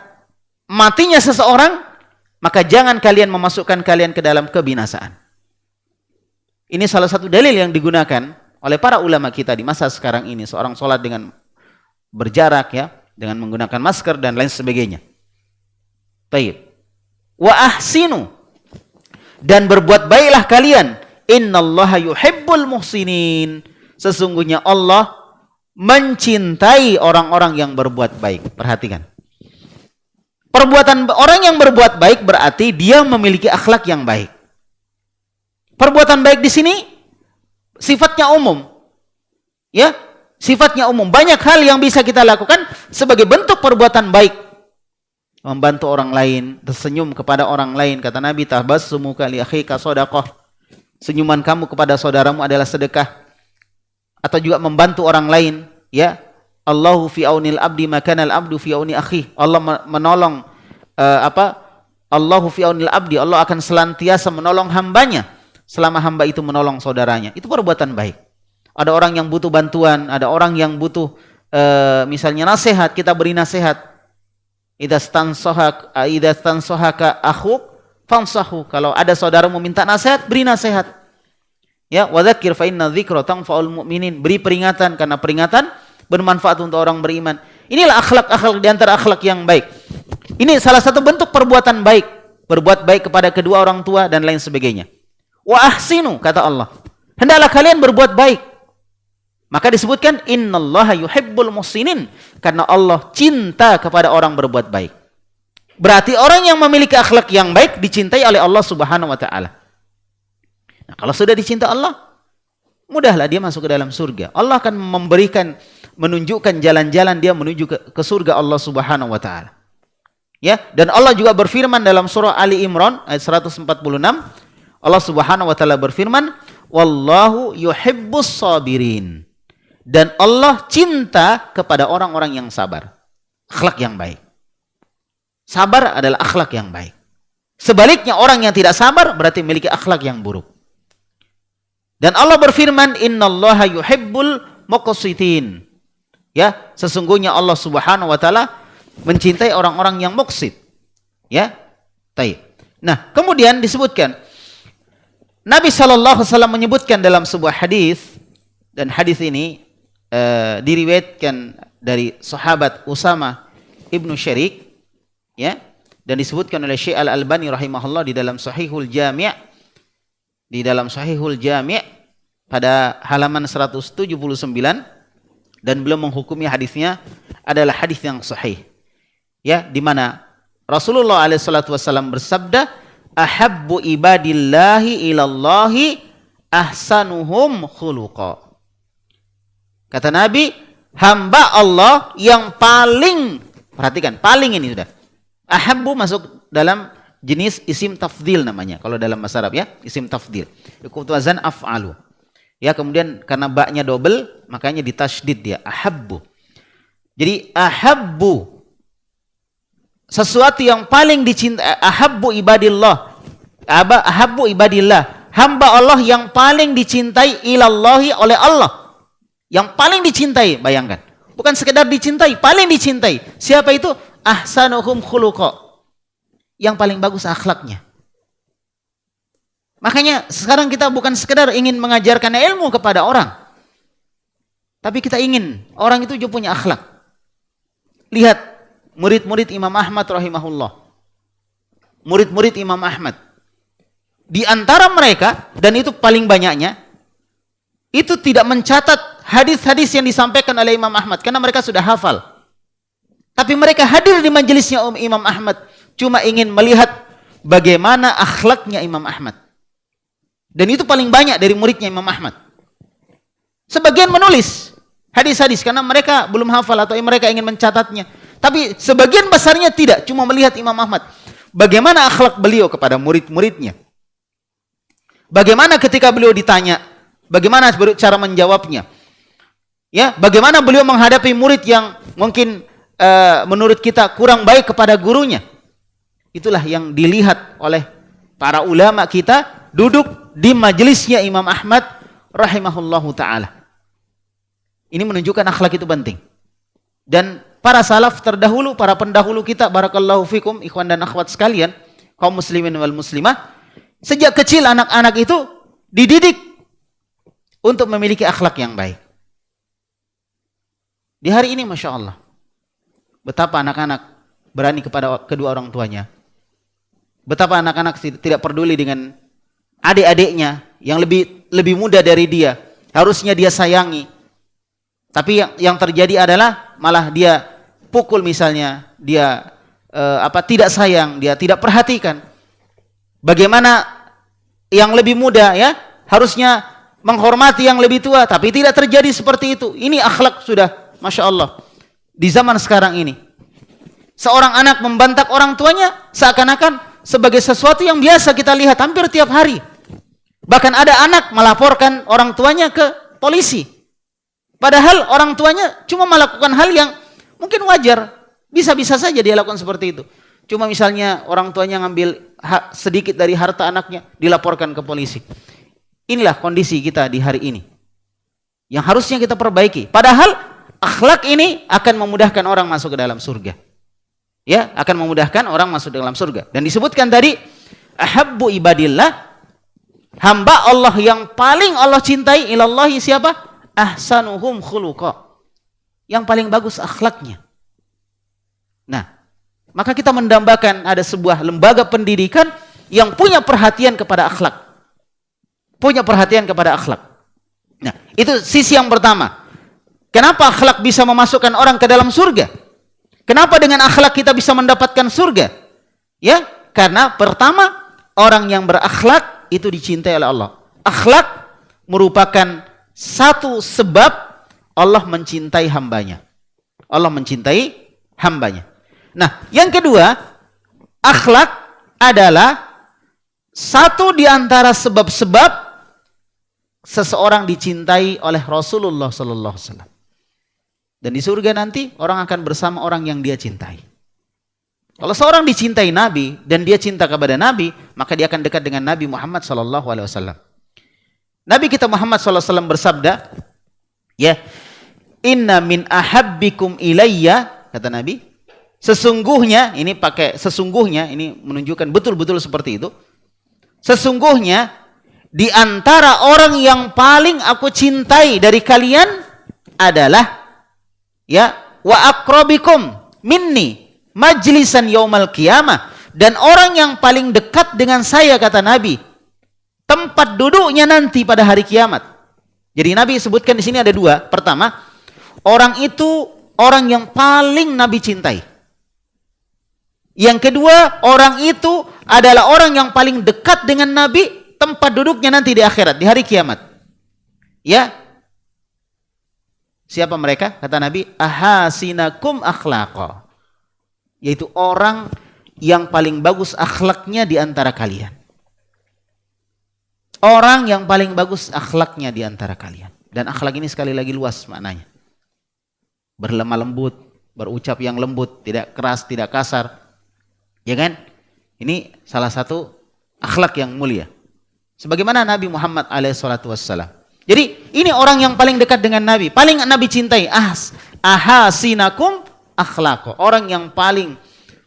matinya seseorang, maka jangan kalian memasukkan kalian ke dalam kebinasaan. Ini salah satu dalil yang digunakan oleh para ulama kita di masa sekarang ini. Seorang sholat dengan berjarak, ya, dengan menggunakan masker dan lain sebagainya. Baik. Wa ahsinu, dan berbuat baiklah kalian. Innallaha yuhibbul muhsinin. Sesungguhnya Allah mencintai orang-orang yang berbuat baik. Perhatikan. Perbuatan orang yang berbuat baik berarti dia memiliki akhlak yang baik. Perbuatan baik di sini sifatnya umum. Ya, sifatnya umum. Banyak hal yang bisa kita lakukan sebagai bentuk perbuatan baik. Membantu orang lain, tersenyum kepada orang lain. Kata Nabi, tabassumuka li akhika shadaqah. Senyuman kamu kepada saudaramu adalah sedekah. Atau juga membantu orang lain, ya. Allahu fi aunil abdi makana al abdu fi auni akhi. Allah menolong Allahu fi aunil abdi, Allah akan senantiasa menolong hambanya selama hamba itu menolong saudaranya. Itu perbuatan baik. Ada orang yang butuh bantuan, ada orang yang butuh misalnya nasihat, kita beri nasihat. Idza stansahaka akhuk fansahu. Kalau ada saudaramu minta nasihat, beri nasihat. Ya, wa dzakir fa inna dzikra tanfa'ul mu'minin. Beri peringatan karena peringatan bermanfaat untuk orang beriman. Inilah akhlak-akhlak di antara akhlak yang baik. Ini salah satu bentuk perbuatan baik. Berbuat baik kepada kedua orang tua dan lain sebagainya. Wa ahsinu, kata Allah. Hendaklah kalian berbuat baik. Maka disebutkan innallaha yuhibbul muhsinin, karena Allah cinta kepada orang berbuat baik. Berarti orang yang memiliki akhlak yang baik dicintai oleh Allah Subhanahu wa taala. Nah, kalau sudah dicinta Allah, mudahlah dia masuk ke dalam surga. Allah akan menunjukkan jalan-jalan dia menuju ke surga Allah Subhanahu wa taala. Ya, dan Allah juga berfirman dalam surah Ali Imran ayat 146, Allah Subhanahu wa taala berfirman, "Wallahu yuhibbus sabirin." Dan Allah cinta kepada orang-orang yang sabar. Akhlak yang baik. Sabar adalah akhlak yang baik. Sebaliknya orang yang tidak sabar berarti memiliki akhlak yang buruk. Dan Allah berfirman, "Innallaha yuhibbul muqsitin." Ya, sesungguhnya Allah Subhanahu wa taala mencintai orang-orang yang muqsit. Ya. Baik. Nah, kemudian disebutkan Nabi sallallahu alaihi wasallam menyebutkan dalam sebuah hadis, dan hadis ini diriwayatkan dari sahabat Usama ibnu Syarik, ya, dan disebutkan oleh Syekh Al-Albani rahimahullah di dalam Sahihul Jami', pada halaman 179, dan beliau menghukumi hadisnya adalah hadis yang sahih, ya, di mana Rasulullah alaihi salatu wasallam bersabda, "Ahabbu ibadillahi ilallahi ahsanuhum khuluqa." Kata Nabi, hamba Allah yang paling, perhatikan, paling ini sudah. Ahabbu masuk dalam jenis isim tafdil namanya. Kalau dalam bahasa Arab, ya, isim tafdil. Ikut wazan af'alu. Ya, kemudian karena ba'nya double, makanya ditasydid dia. Ahabbu. Jadi ahabbu, sesuatu yang paling dicintai. Ahabbu ibadillah. Ahabbu ibadillah. Hamba Allah yang paling dicintai ilallahi oleh Allah. Yang paling dicintai, bayangkan. Bukan sekedar dicintai, paling dicintai. Siapa itu? Ahsanuhum khuluqa. Yang paling bagus akhlaknya. Makanya sekarang kita bukan sekedar ingin mengajarkan ilmu kepada orang. Tapi kita ingin orang itu juga punya akhlak. Lihat murid-murid Imam Ahmad rahimahullah. Murid-murid Imam Ahmad. Di antara mereka, dan itu paling banyaknya, itu tidak mencatat hadis-hadis yang disampaikan oleh Imam Ahmad karena mereka sudah hafal. Tapi mereka hadir di majelisnya Imam Ahmad cuma ingin melihat bagaimana akhlaknya Imam Ahmad. Dan itu paling banyak dari muridnya Imam Ahmad. Sebagian menulis hadis-hadis karena mereka belum hafal atau mereka ingin mencatatnya. Tapi sebagian besarnya tidak, cuma melihat Imam Ahmad. Bagaimana akhlak beliau kepada murid-muridnya. Bagaimana ketika beliau ditanya, bagaimana cara menjawabnya. Ya, bagaimana beliau menghadapi murid yang mungkin menurut kita kurang baik kepada gurunya. Itulah yang dilihat oleh para ulama kita duduk di majelisnya Imam Ahmad rahimahullahu taala. Ini menunjukkan akhlak itu penting. Dan para salaf terdahulu, para pendahulu kita, barakallahu fikum, ikhwan dan akhwat sekalian, kaum muslimin wal muslimah, sejak kecil anak-anak itu dididik untuk memiliki akhlak yang baik. Di hari ini Masya Allah, betapa anak-anak berani kepada kedua orang tuanya. Betapa anak-anak tidak peduli dengan adik-adiknya yang lebih muda dari dia. Harusnya dia sayangi. Tapi yang terjadi adalah malah dia pukul misalnya, dia tidak sayang, dia tidak perhatikan. Bagaimana yang lebih muda ya harusnya menghormati yang lebih tua, tapi tidak terjadi seperti itu. Ini akhlak sudah Masya Allah. Di zaman sekarang ini, seorang anak membantak orang tuanya seakan-akan sebagai sesuatu yang biasa kita lihat hampir tiap hari. Bahkan ada anak melaporkan orang tuanya ke polisi. Padahal orang tuanya cuma melakukan hal yang mungkin wajar. Bisa-bisa saja dia lakukan seperti itu. Cuma misalnya orang tuanya ngambil sedikit dari harta anaknya, dilaporkan ke polisi. Inilah kondisi kita di hari ini, yang harusnya kita perbaiki. Padahal akhlak ini akan memudahkan orang masuk ke dalam surga. Ya, akan memudahkan orang masuk ke dalam surga. Dan disebutkan tadi, ahabbu ibadillah, hamba Allah yang paling Allah cintai ilallahi siapa? Ahsanuhum khuluqa. Yang paling bagus akhlaknya. Nah, maka kita mendambakan ada sebuah lembaga pendidikan yang punya perhatian kepada akhlak. Punya perhatian kepada akhlak. Nah, itu sisi yang pertama. Kenapa akhlak bisa memasukkan orang ke dalam surga? Kenapa dengan akhlak kita bisa mendapatkan surga? Ya, karena pertama, orang yang berakhlak itu dicintai oleh Allah. Akhlak merupakan satu sebab Allah mencintai hambanya. Allah mencintai hambanya. Nah, yang kedua, akhlak adalah satu di antara sebab-sebab seseorang dicintai oleh Rasulullah sallallahu alaihi wasallam. Dan di surga nanti orang akan bersama orang yang dia cintai. Kalau seorang dicintai Nabi dan dia cinta kepada Nabi, maka dia akan dekat dengan Nabi Muhammad sallallahu alaihi wasallam. Nabi kita Muhammad sallallahu alaihi wasallam bersabda, ya, inna min ahabbikum ilayya, kata Nabi, sesungguhnya, ini pakai sesungguhnya, ini menunjukkan betul-betul seperti itu. Sesungguhnya di antara orang yang paling aku cintai dari kalian adalah, ya, wa aqrabikum minni majlisan yaumal qiyamah, dan orang yang paling dekat dengan saya, kata Nabi, tempat duduknya nanti pada hari kiamat. Jadi Nabi sebutkan di sini ada dua. Pertama, orang itu orang yang paling Nabi cintai. Yang kedua, orang itu adalah orang yang paling dekat dengan Nabi, tempat duduknya nanti di akhirat, di hari kiamat. Ya. Siapa mereka? Kata Nabi, ahasinakum akhlaqa. Yaitu orang yang paling bagus akhlaknya di antara kalian. Orang yang paling bagus akhlaknya di antara kalian. Dan akhlak ini sekali lagi luas maknanya. Berlemah lembut, berucap yang lembut, tidak keras, tidak kasar. Ya kan? Ini salah satu akhlak yang mulia. Sebagaimana Nabi Muhammad alaihissalam. Jadi ini orang yang paling dekat dengan Nabi, paling Nabi cintai. Ahasinakum akhlaqo, orang yang paling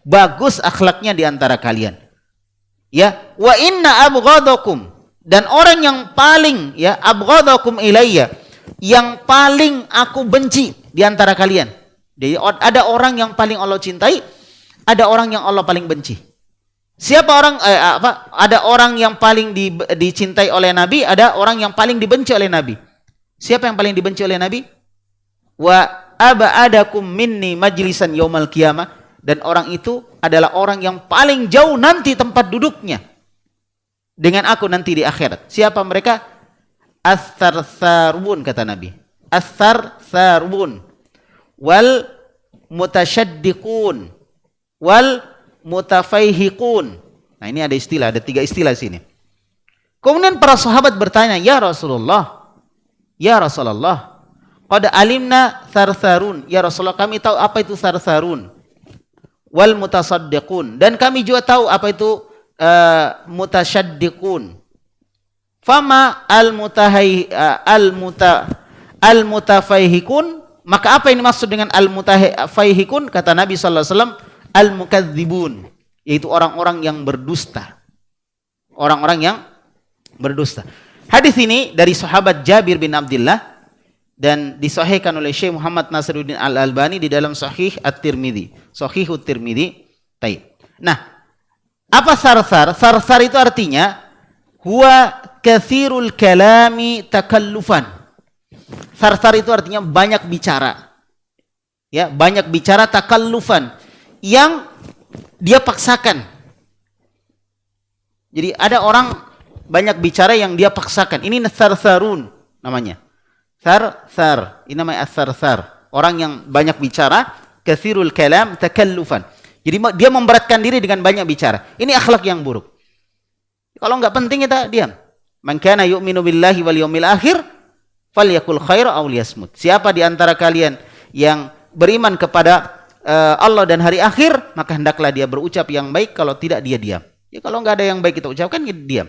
bagus akhlaknya di antara kalian. Ya, wa inna abghadakum, dan orang yang paling, ya, abghadakum ilayya, yang paling aku benci di antara kalian. Jadi ada orang yang paling Allah cintai, ada orang yang Allah paling benci. Siapa orang ada orang yang paling dicintai oleh Nabi, ada orang yang paling dibenci oleh Nabi. Siapa yang paling dibenci oleh Nabi? Wa aba'adakum minni majlisan yaumal qiyamah, dan orang itu adalah orang yang paling jauh nanti tempat duduknya dengan aku nanti di akhirat. Siapa mereka? As-sarsarun, kata Nabi. As-sarsarun wal mutasyaddiqun wal mutafaihiqun. Nah, ini ada istilah, ada 3 istilah sini. Kemudian para sahabat bertanya, ya Rasulullah, qad alimna sarsarun, ya Rasulullah, kami tahu apa itu sarsarun, wal mutasaddiqun, dan kami juga tahu apa itu mutasyaddiqun. Fama al mutafaihiqun Maka apa yang dimaksud dengan al-mutafahihikun? Kata Nabi sallallahu alaihi wasallam, al-mukadzibun, yaitu orang-orang yang berdusta. Orang-orang yang berdusta. Hadis ini dari sahabat Jabir bin Abdullah dan disahihkan oleh Syekh Muhammad Nasiruddin Al-Albani di dalam Sahih At-Tirmidzi. Sahih At-Tirmidzi. Taib. Nah, apa sarsar? Sarsar itu artinya huwa katsirul kalami takallufan. Sarsar itu artinya banyak bicara. Ya, banyak bicara takallufan yang dia paksakan. Jadi ada orang banyak bicara yang dia paksakan. Ini sarsarun namanya. Sarsar. Ini namanya as-sarsar. Orang yang banyak bicara, katsirul kalam takallufan. Jadi dia memberatkan diri dengan banyak bicara. Ini akhlak yang buruk. Kalau enggak penting kita diam. Man kana yu'minu billahi wal yawmil akhir falyakul khaira aw liyasmut. Siapa di antara kalian yang beriman kepada Allah dan hari akhir, maka hendaklah dia berucap yang baik, kalau tidak dia diam. Ya, kalau enggak ada yang baik kita ucapkan, kita diam.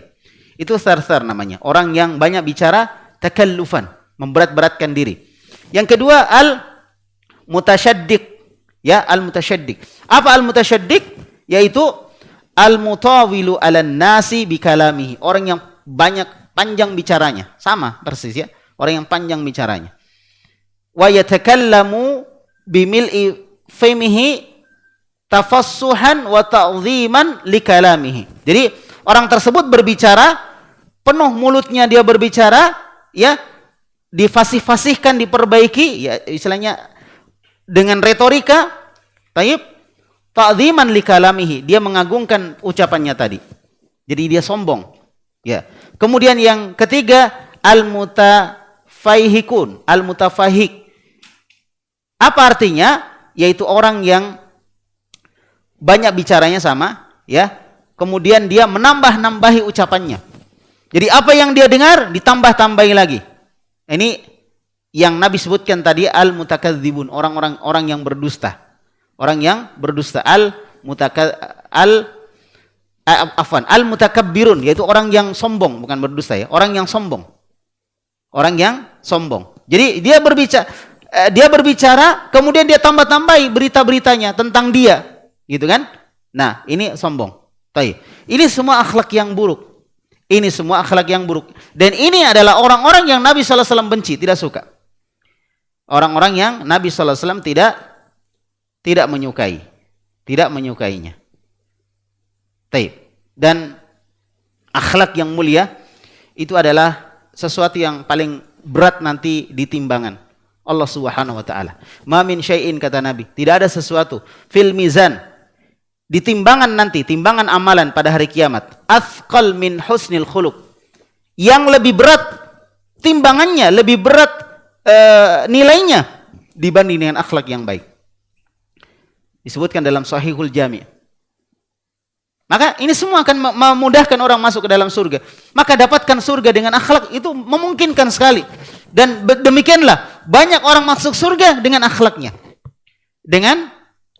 Itu sarsar namanya. Orang yang banyak bicara, takallufan, memberat-beratkan diri. Yang kedua, al-mutasyaddiq. Ya, al-mutasyaddiq. Apa al-mutasyaddiq? Yaitu al-mutawilu 'alan nasi bikalamihi. Orang yang banyak panjang bicaranya. Sama persis ya. Orang yang panjang bicaranya. Wa yatakallamu bimil'i famihi tafassuhan wa ta'dhiman likalamihi. Jadi orang tersebut berbicara penuh mulutnya, dia berbicara ya, difasih-fasihkan, diperbaiki ya, istilahnya dengan retorika, taib, ta'dhiman likalamihi, dia mengagungkan ucapannya tadi. Jadi dia sombong. Ya. Kemudian yang ketiga, al-mutafahihikun, al-mutafahik. Apa artinya? Yaitu orang yang banyak bicaranya sama, ya. Kemudian dia menambah-nambahi ucapannya. Jadi apa yang dia dengar ditambah-tambahi lagi. Ini yang Nabi sebutkan tadi, al-mutakadzibun, orang yang berdusta. Orang yang berdusta, al-mutakabbirun, yaitu orang yang sombong, bukan berdusta ya, orang yang sombong. Orang yang sombong. Jadi dia berbicara, kemudian dia tambah-tambahi berita-beritanya tentang dia. Gitu kan? Nah, ini sombong. Taib. Ini semua akhlak yang buruk. Ini semua akhlak yang buruk. Dan ini adalah orang-orang yang Nabi sallallahu alaihi wasallam benci, tidak suka. Orang-orang yang Nabi sallallahu alaihi wasallam tidak menyukai. Tidak menyukainya. Taib. Dan akhlak yang mulia itu adalah sesuatu yang paling berat nanti di timbangan Allah Subhanahu wa taala. Ma min syai'in, kata Nabi, tidak ada sesuatu fil mizan, di timbangan nanti, timbangan amalan pada hari kiamat, athqal min husnil khuluq, yang lebih berat timbangannya, lebih berat nilainya dibanding dengan akhlak yang baik. Disebutkan dalam Sahihul Jami'. Maka ini semua akan memudahkan orang masuk ke dalam surga. Maka dapatkan surga dengan akhlak itu memungkinkan sekali. Dan demikianlah banyak orang masuk surga dengan akhlaknya. Dengan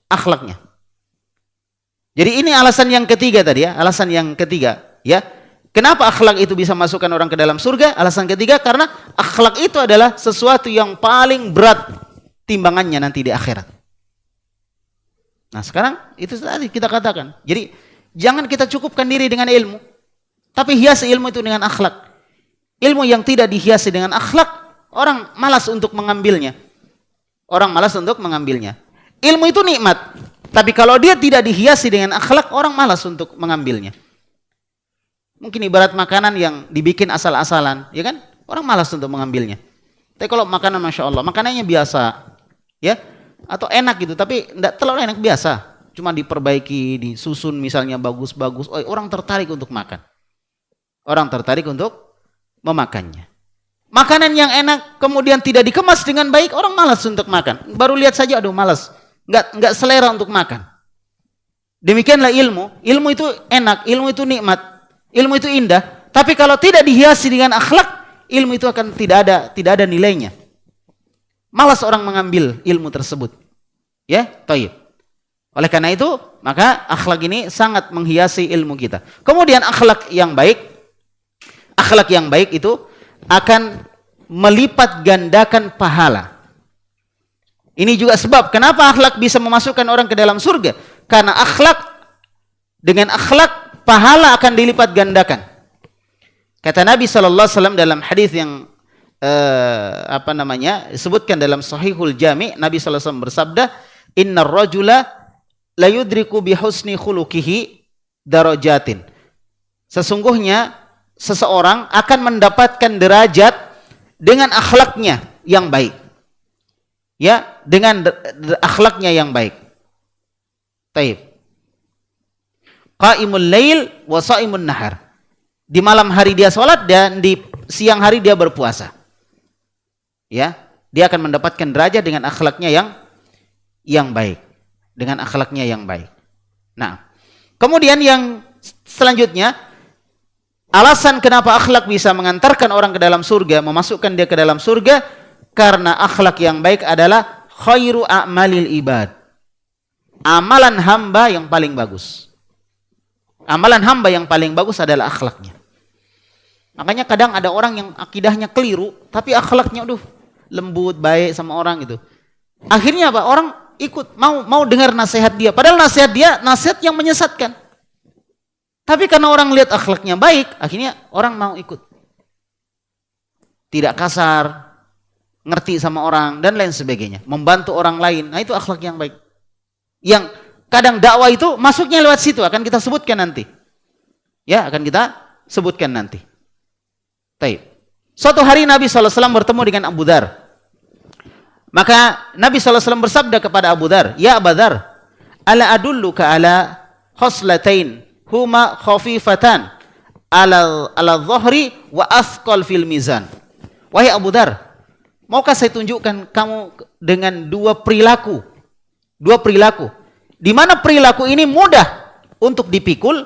akhlaknya. Jadi ini alasan yang ketiga tadi ya, alasan yang ketiga ya. Kenapa akhlak itu bisa masukkan orang ke dalam surga? Alasan ketiga, karena akhlak itu adalah sesuatu yang paling berat timbangannya nanti di akhirat. Nah, sekarang itu tadi kita katakan. Jadi jangan kita cukupkan diri dengan ilmu, tapi hiasi ilmu itu dengan akhlak. Ilmu yang tidak dihiasi dengan akhlak, orang malas untuk mengambilnya. Orang malas untuk mengambilnya. Ilmu itu nikmat, tapi kalau dia tidak dihiasi dengan akhlak, orang malas untuk mengambilnya. Mungkin ibarat makanan yang dibikin asal-asalan, ya kan? Orang malas untuk mengambilnya. Tapi kalau makanan, masya Allah, makanannya biasa, ya, atau enak gitu, tapi tidak terlalu enak, biasa, cuma diperbaiki, disusun misalnya bagus-bagus, orang tertarik untuk makan. Orang tertarik untuk memakannya. Makanan yang enak kemudian tidak dikemas dengan baik, orang malas untuk makan. Baru lihat saja, aduh malas, nggak selera untuk makan. Demikianlah ilmu. Ilmu itu enak, ilmu itu nikmat. Ilmu itu indah, tapi kalau tidak dihiasi dengan akhlak, ilmu itu akan tidak ada nilainya. Malas orang mengambil ilmu tersebut. Ya, thayyib. Oleh karena itu, maka akhlak ini sangat menghiasi ilmu kita. Kemudian akhlak yang baik itu akan melipat gandakan pahala. Ini juga sebab kenapa akhlak bisa memasukkan orang ke dalam surga. Karena dengan akhlak pahala akan dilipat gandakan. Kata Nabi SAW dalam hadis yang disebutkan dalam Sahihul Jami', Nabi SAW bersabda, "Innar rajula la yudriku bi husni khuluqihi darajatin." Sesungguhnya seseorang akan mendapatkan derajat dengan akhlaknya yang baik. Ya, dengan akhlaknya yang baik. Taib. Qaimul lail wa shaimun nahar. Di malam hari dia salat dan di siang hari dia berpuasa. Ya, dia akan mendapatkan derajat dengan akhlaknya yang baik. Dengan akhlaknya yang baik. Nah, kemudian yang selanjutnya, alasan kenapa akhlak bisa mengantarkan orang ke dalam surga, memasukkan dia ke dalam surga, karena akhlak yang baik adalah khairu a'malil ibad. Amalan hamba yang paling bagus. Amalan hamba yang paling bagus adalah akhlaknya. Makanya kadang ada orang yang akidahnya keliru, tapi akhlaknya lembut, baik sama orang gitu. Akhirnya apa? Orang ikut, mau dengar nasihat dia. Padahal nasihat dia, nasihat yang menyesatkan. Tapi karena orang lihat akhlaknya baik, akhirnya orang mau ikut. Tidak kasar, ngerti sama orang, dan lain sebagainya. Membantu orang lain, nah itu akhlak yang baik. Yang kadang dakwah itu masuknya lewat situ, akan kita sebutkan nanti. Ya, akan kita sebutkan nanti. Taib. Suatu hari Nabi SAW bertemu dengan Abu Dzar. Maka Nabi SAW bersabda kepada Abu Dzar, "Ya Abu Dzar, ala adulluka ala khoslatain huma khafifatan ala dhahri wa athqal fil mizan." Wahai Abu Dzar, maukah saya tunjukkan kamu dengan dua perilaku di mana perilaku ini mudah untuk dipikul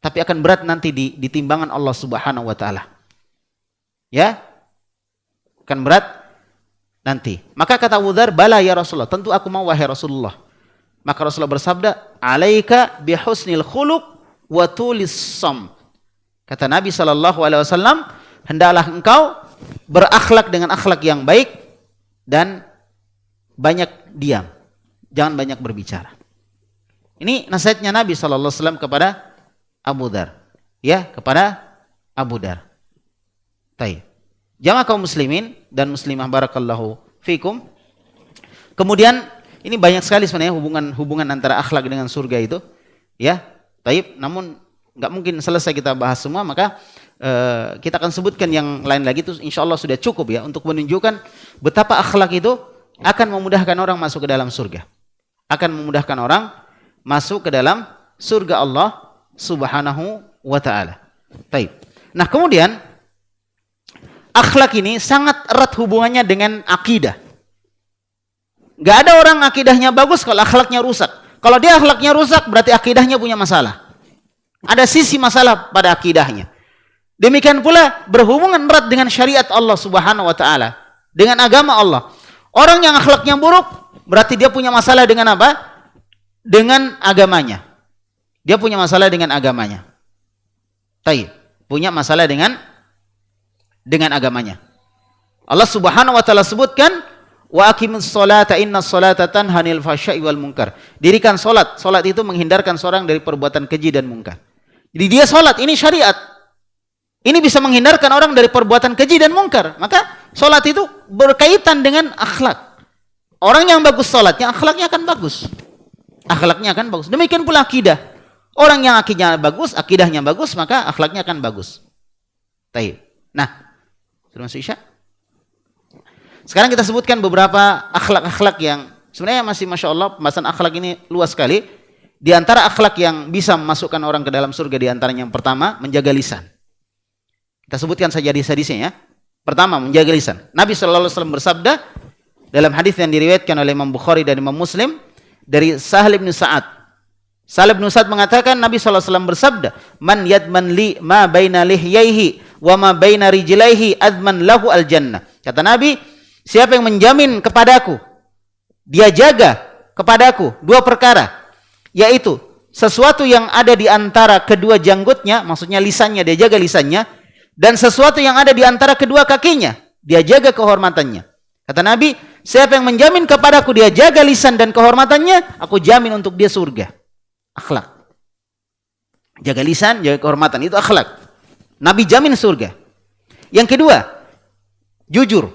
tapi akan berat nanti di timbangan Allah Subhanahu wa taala. Ya? Akan berat nanti. Maka kata Abu Dzar, "Bala ya Rasulullah, tentu aku mau wahai Rasulullah." Maka Rasulullah bersabda, "Alaika bihusnil khuluq wa tulis sam." Kata Nabi SAW, hendaklah engkau berakhlak dengan akhlak yang baik dan banyak diam. Jangan banyak berbicara. Ini nasihatnya Nabi SAW kepada Abu Dzar. Ya, kepada Abu Dzar. Taib. Jamaah kaum muslimin dan muslimah barakallahu fikum. Kemudian ini banyak sekali sebenarnya hubungan antara akhlak dengan surga itu. Ya, taib. Namun nggak mungkin selesai kita bahas semua, maka kita akan sebutkan yang lain lagi itu insyaallah sudah cukup ya untuk menunjukkan betapa akhlak itu akan memudahkan orang masuk ke dalam surga. Akan memudahkan orang masuk ke dalam surga Allah Subhanahu wa taala. Taib. Nah, kemudian akhlak ini sangat erat hubungannya dengan akidah. Gak ada orang akidahnya bagus kalau akhlaknya rusak. Kalau dia akhlaknya rusak berarti akidahnya punya masalah. Ada sisi masalah pada akidahnya. Demikian pula berhubungan erat dengan syariat Allah Subhanahu wa taala, dengan agama Allah. Orang yang akhlaknya buruk berarti dia punya masalah dengan apa? Dengan agamanya. Dia punya masalah dengan agamanya. Taib. Punya masalah dengan agamanya. Allah Subhanahu wa taala sebutkan, "Wa aqimus sholata innas sholata tanha 'anil fahsya'i wal munkar." Dirikan salat. Salat itu menghindarkan seorang dari perbuatan keji dan mungkar. Jadi dia salat, ini syariat. Ini bisa menghindarkan orang dari perbuatan keji dan mungkar. Maka salat itu berkaitan dengan akhlak. Orang yang bagus salatnya, akhlaknya akan bagus. Akhlaknya akan bagus. Demikian pula akidah. Orang yang akidahnya bagus, maka akhlaknya akan bagus. Taib. Nah, sudah masuk Isya? Sekarang kita sebutkan beberapa akhlak-akhlak yang sebenarnya masih Masya Allah, pembahasan akhlak ini luas sekali. Di antara akhlak yang bisa memasukkan orang ke dalam surga, di antaranya yang pertama, menjaga lisan. Kita sebutkan saja hadis-hadisnya ya. Pertama, menjaga lisan. Nabi SAW bersabda dalam hadis yang diriwayatkan oleh Imam Bukhari dan Imam Muslim dari Sahal bin Sa'ad. Sahal bin Sa'ad mengatakan Nabi SAW bersabda, "Man yadman li ma baina lihyaihi wa ma baina rijlaihi adman lahu al-jannah." Kata Nabi, siapa yang menjamin kepadaku, dia jaga kepadaku dua perkara, yaitu sesuatu yang ada di antara kedua janggutnya, maksudnya lisannya, dia jaga lisannya, dan sesuatu yang ada di antara kedua kakinya, dia jaga kehormatannya. Kata Nabi, Siapa yang menjamin kepadaku dia jaga lisan dan kehormatannya, aku jamin untuk dia surga. Akhlak. Jaga lisan, jaga kehormatan, itu akhlak. Nabi jamin surga. Yang kedua, jujur.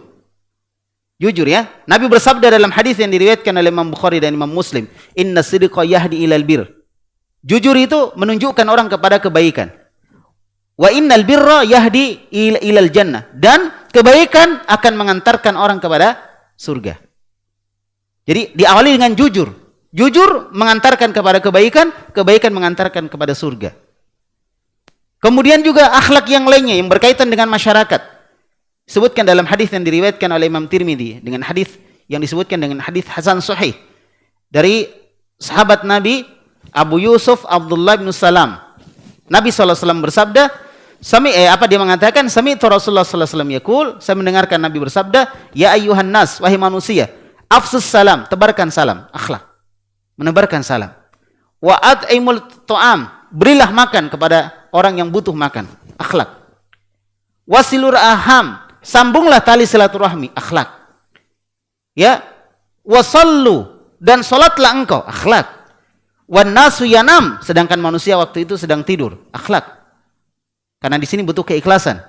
Jujur ya. Nabi bersabda dalam hadis yang diriwayatkan oleh Imam Bukhari dan Imam Muslim, "Inna sidqa yahdi ilal bir." Jujur itu menunjukkan orang kepada kebaikan. Wa innal birra yahdi ilal jannah. Dan kebaikan akan mengantarkan orang kepada surga. Jadi diawali dengan jujur. Jujur mengantarkan kepada kebaikan, kebaikan mengantarkan kepada surga. Kemudian juga akhlak yang lainnya yang berkaitan dengan masyarakat. Disebutkan dalam hadis yang diriwayatkan oleh Imam Tirmidzi dengan hadis yang disebutkan dengan hadis hasan sahih dari sahabat Nabi Abu Yusuf Abdullah bin Salam. Nabi SAW bersabda, dia mengatakan, sami'tu Rasulullah SAW yaqul, saya mendengarkan Nabi bersabda, ya ayyuhan nas, wahai manusia, afsus salam, tebarkan salam, akhlak, menebarkan salam. Wa at'imul ta'am, berilah makan kepada orang yang butuh makan, akhlak. Wasilur aham, sambunglah tali silaturahmi, akhlak. Ya, wasallu, dan salatlah engkau, akhlak. Wan nasu yanam, sedangkan manusia waktu itu sedang tidur, akhlak. Karena di sini butuh keikhlasan.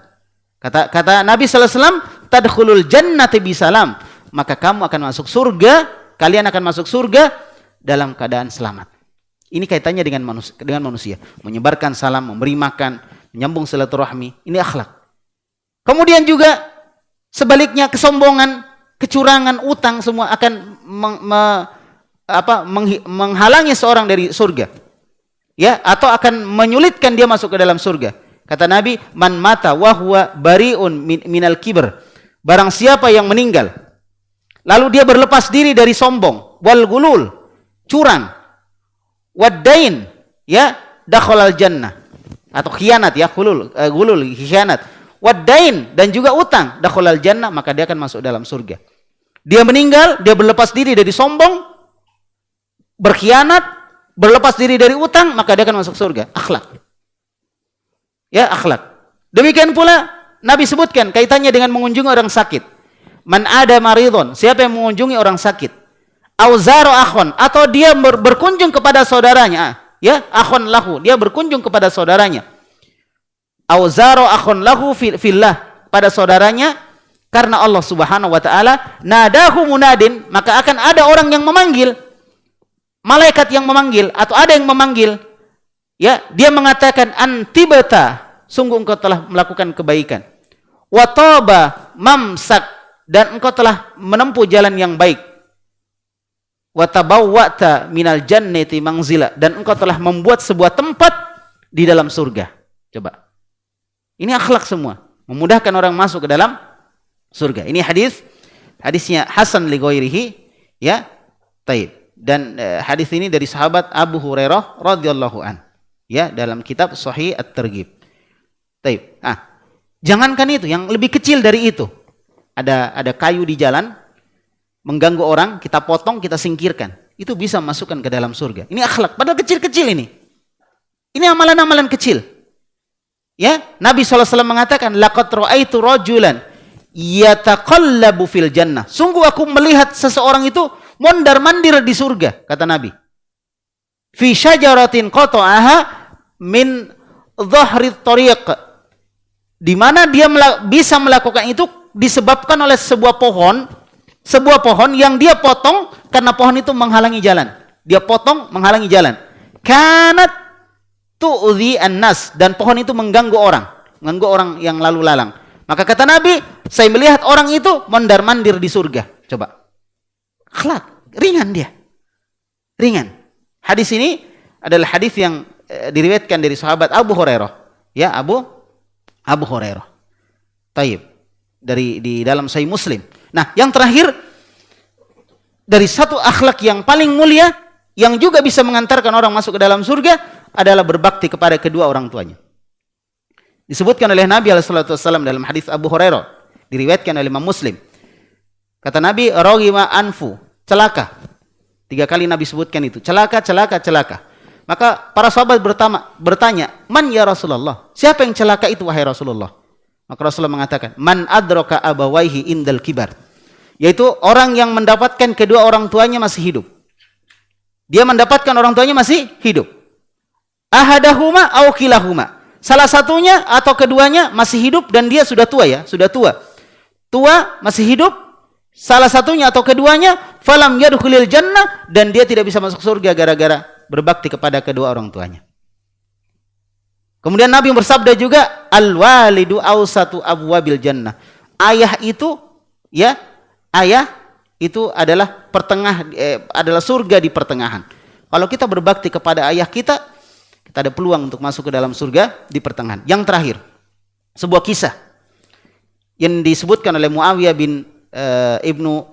Kata Nabi sallallahu alaihi wasallam, tadkhulul jannata bisalam, maka kamu akan masuk surga, kalian akan masuk surga dalam keadaan selamat. Ini kaitannya dengan manusia, menyebarkan salam, memberi makan, menyambung silaturahmi, ini akhlak. Kemudian juga sebaliknya kesombongan, kecurangan, utang semua akan menghalangi seorang dari surga. Ya, atau akan menyulitkan dia masuk ke dalam surga. Kata Nabi, man mata wa huwa bari'un minal kibr. Barang siapa yang meninggal lalu dia berlepas diri dari sombong, wal gulul, curang, wadain, ya, dakhalal jannah. Atau khianat, ya, gulul, khianat. Wadain, dan juga utang, dakhalal jannah, maka dia akan masuk dalam surga. Dia meninggal, dia berlepas diri dari sombong, berkhianat, berlepas diri dari utang, maka dia akan masuk surga. Akhlak. Ya, akhlak. Demikian pula Nabi sebutkan kaitannya dengan mengunjungi orang sakit. Man ada maridon, siapa yang mengunjungi orang sakit, auzaro akhon, atau dia berkunjung kepada saudaranya, ya, akhon lahu, dia berkunjung kepada saudaranya. Auzaro akhon lahu fillah, pada saudaranya karena Allah Subhanahu wa taala, nadahu munadin, maka akan ada orang yang memanggil, malaikat yang memanggil, atau ada yang memanggil, ya, dia mengatakan antibata, sungguh engkau telah melakukan kebaikan, wa taba mamsak, dan engkau telah menempuh jalan yang baik, wa tabawwa'ta minal jannati manzila, dan engkau telah membuat sebuah tempat di dalam surga. Coba. Ini akhlak semua, memudahkan orang masuk ke dalam surga. Ini hadisnya Hasan li ghairihi, ya. Taib. Dan hadis ini dari sahabat Abu Hurairah radhiyallahu an, ya, dalam kitab Sahih At-Targhib. Taib. Jangankan itu, yang lebih kecil dari itu. Ada kayu di jalan mengganggu orang, kita potong, kita singkirkan. Itu bisa masukkan ke dalam surga. Ini akhlak, padahal kecil-kecil ini. Ini amalan-amalan kecil. Ya, Nabi SAW mengatakan, laqad ra'aitu rajulan yataqallabu fil jannah. Sungguh aku melihat seseorang itu mondar-mandir di surga, kata Nabi. Fi syajaratin qata'aha min dhahri thariq. Di mana dia bisa melakukan itu disebabkan oleh sebuah pohon yang dia potong karena pohon itu menghalangi jalan. Dia potong menghalangi jalan. Kanat tu'dhi an-nas, dan pohon itu mengganggu orang yang lalu lalang. Maka kata Nabi, saya melihat orang itu mondar-mandir di surga. Coba. Akhlak, ringan dia. Ringan. Hadis ini adalah hadis yang diriwayatkan dari sahabat Abu Hurairah. Ya, Abu Hurairah. Taib. Di dalam Sahih Muslim. Nah, yang terakhir dari satu akhlak yang paling mulia yang juga bisa mengantarkan orang masuk ke dalam surga adalah berbakti kepada kedua orang tuanya. Disebutkan oleh Nabi SAW dalam hadis Abu Hurairah, diriwayatkan oleh Imam Muslim. Kata Nabi, raghima anfu, celaka. 3 kali Nabi sebutkan itu, celaka, celaka, celaka. Maka para sahabat bertanya, man ya Rasulullah? Siapa yang celaka itu wahai Rasulullah? Maka Rasulullah mengatakan, man adraka abawaihi indal kibar. Yaitu orang yang mendapatkan kedua orang tuanya masih hidup. Dia mendapatkan orang tuanya masih hidup. Ahadahuma au kilahuma. Salah satunya atau keduanya masih hidup dan dia sudah tua ya, sudah tua. Tua, masih hidup, salah satunya atau keduanya, falam yadkhulil jannah, dan dia tidak bisa masuk surga gara-gara berbakti kepada kedua orang tuanya. Kemudian Nabi bersabda juga, al-walidu awsatu abwabil jannah. Ayah itu, ya, ayah itu adalah adalah surga di pertengahan. Kalau kita berbakti kepada ayah kita ada peluang untuk masuk ke dalam surga di pertengahan. Yang terakhir, sebuah kisah yang disebutkan oleh Muawiyah bin Ibnu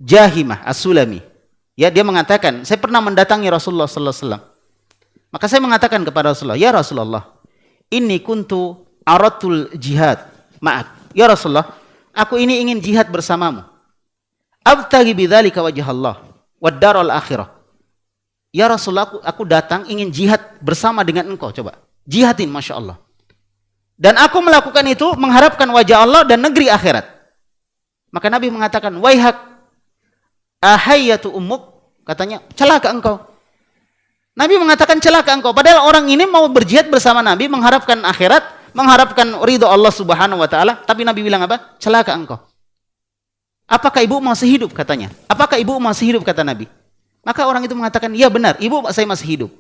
Jahimah As-Sulami. Ya, dia mengatakan, saya pernah mendatangi Rasulullah sallallahu alaihi wasallam. Maka saya mengatakan kepada Rasulullah, "Ya Rasulullah, inni kuntu aratul jihad ma'ak." Ya Rasulullah, aku ini ingin jihad bersamamu. Abtaghi bidzalika wajh Allah wad darul akhirah. Ya Rasulullah, aku datang ingin jihad bersama dengan engkau. Coba, jihadin, Masya Allah. Dan aku melakukan itu mengharapkan wajah Allah dan negeri akhirat. Maka Nabi mengatakan, waihak, ahayyatu ummuk. Katanya, celaka engkau. Nabi mengatakan celaka engkau. Padahal orang ini mau berjihad bersama Nabi, mengharapkan akhirat, mengharapkan ridho Allah subhanahu wa ta'ala. Tapi Nabi bilang apa? Celaka engkau. Apakah ibu masih hidup? Katanya. Apakah ibu masih hidup? Kata Nabi. Maka orang itu mengatakan, iya benar, ibu saya masih hidup.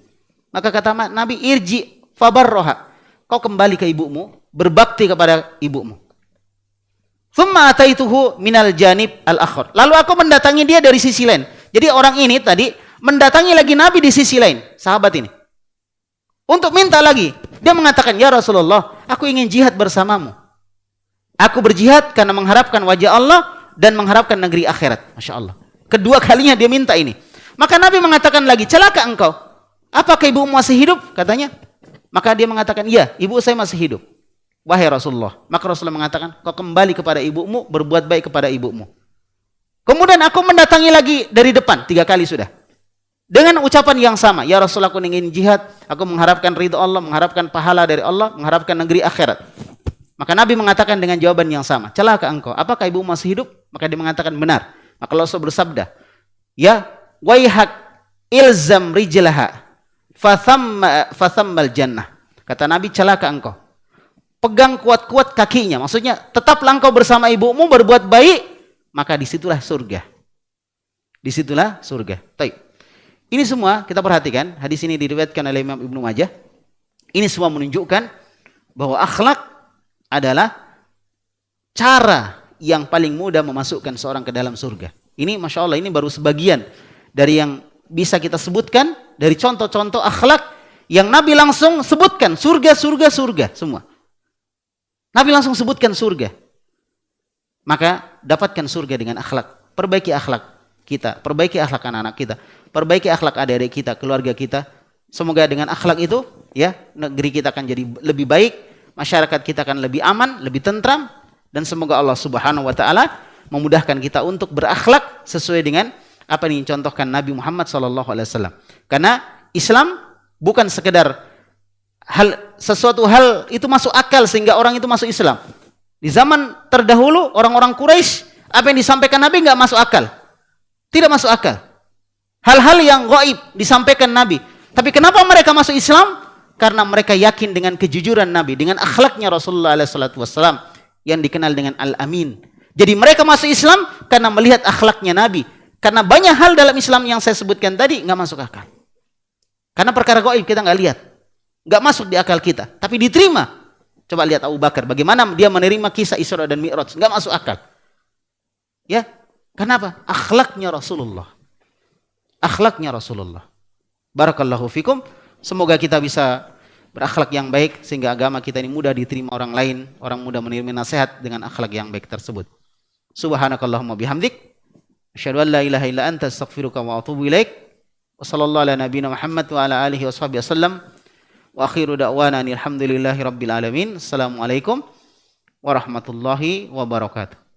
Maka kata Nabi, irji fabarroha. Kau kembali ke ibumu, berbakti kepada ibumu. Thumma ataituhu minal janib al-akhir. Lalu aku mendatangi dia dari sisi lain. Jadi orang ini tadi mendatangi lagi Nabi di sisi lain, sahabat ini. Untuk minta lagi. Dia mengatakan, ya Rasulullah, aku ingin jihad bersamamu. Aku berjihad karena mengharapkan wajah Allah dan mengharapkan negeri akhirat. Masya Allah. Kedua kalinya dia minta ini. Maka Nabi mengatakan lagi, celaka engkau. Apakah ibumu masih hidup? Katanya. Maka dia mengatakan, iya, ibu saya masih hidup. Wahai Rasulullah. Maka Rasulullah mengatakan, kau kembali kepada ibumu, berbuat baik kepada ibumu. Kemudian aku mendatangi lagi dari depan, 3 kali sudah. Dengan ucapan yang sama, ya Rasulullah, aku ingin jihad, aku mengharapkan ridha Allah, mengharapkan pahala dari Allah, mengharapkan negeri akhirat. Maka Nabi mengatakan dengan jawaban yang sama, celaka engkau. Apakah ibu masih hidup? Maka dia mengatakan benar. Maka Rasul bersabda, ya waihak ilzam rijlaha fathammal jannah. Kata Nabi, celaka engkau. Pegang kuat-kuat kakinya. Maksudnya, tetaplah engkau bersama ibumu, berbuat baik, maka disitulah surga. Disitulah surga. Baik. Ini semua kita perhatikan. Hadis ini diriwayatkan oleh Imam Ibnu Majah. Ini semua menunjukkan bahwa akhlak adalah cara yang paling mudah memasukkan seorang ke dalam surga. Ini Masya Allah, ini baru sebagian dari yang bisa kita sebutkan dari contoh-contoh akhlak yang Nabi langsung sebutkan surga, surga, surga semua. Nabi langsung sebutkan surga. Maka dapatkan surga dengan akhlak. Perbaiki akhlak kita, perbaiki akhlak anak-anak kita, perbaiki akhlak adik-adik kita, keluarga kita. Semoga dengan akhlak itu, ya, negeri kita akan jadi lebih baik, masyarakat kita akan lebih aman, lebih tentram, dan semoga Allah Subhanahu wa taala memudahkan kita untuk berakhlak sesuai dengan apa yang dicontohkan Nabi Muhammad SAW. Karena Islam bukan sekedar sesuatu hal itu masuk akal sehingga orang itu masuk Islam. Di zaman terdahulu orang-orang Quraisy, apa yang disampaikan Nabi nggak masuk akal, tidak masuk akal. Hal-hal yang gaib disampaikan Nabi. Tapi kenapa mereka masuk Islam? Karena mereka yakin dengan kejujuran Nabi, dengan akhlaknya Rasulullah SAW yang dikenal dengan Al-Amin. Jadi mereka masuk Islam karena melihat akhlaknya Nabi. Karena banyak hal dalam Islam yang saya sebutkan tadi nggak masuk akal. Karena perkara gaib kita nggak lihat, nggak masuk di akal kita, tapi diterima. Coba lihat Abu Bakar, bagaimana dia menerima kisah Isra dan Mi'raj, nggak masuk akal. Ya, kenapa? Akhlaknya Rasulullah. Akhlaknya Rasulullah. Barakallahu fikum. Semoga kita bisa berakhlak yang baik sehingga agama kita ini mudah diterima orang lain, orang mudah menerima nasihat dengan akhlak yang baik tersebut. Subhanakallahumma bihamdik. Asyhadu an la ilaha illa anta astaghfiruka wa atubu ilaik. Wa sallallahu ala nabiyyina Muhammad wa ala alihi washabihi wasallam. Wa akhiru da'wana alhamdulillahi rabbil alamin. Assalamualaikum warahmatullahi wabarakatuh.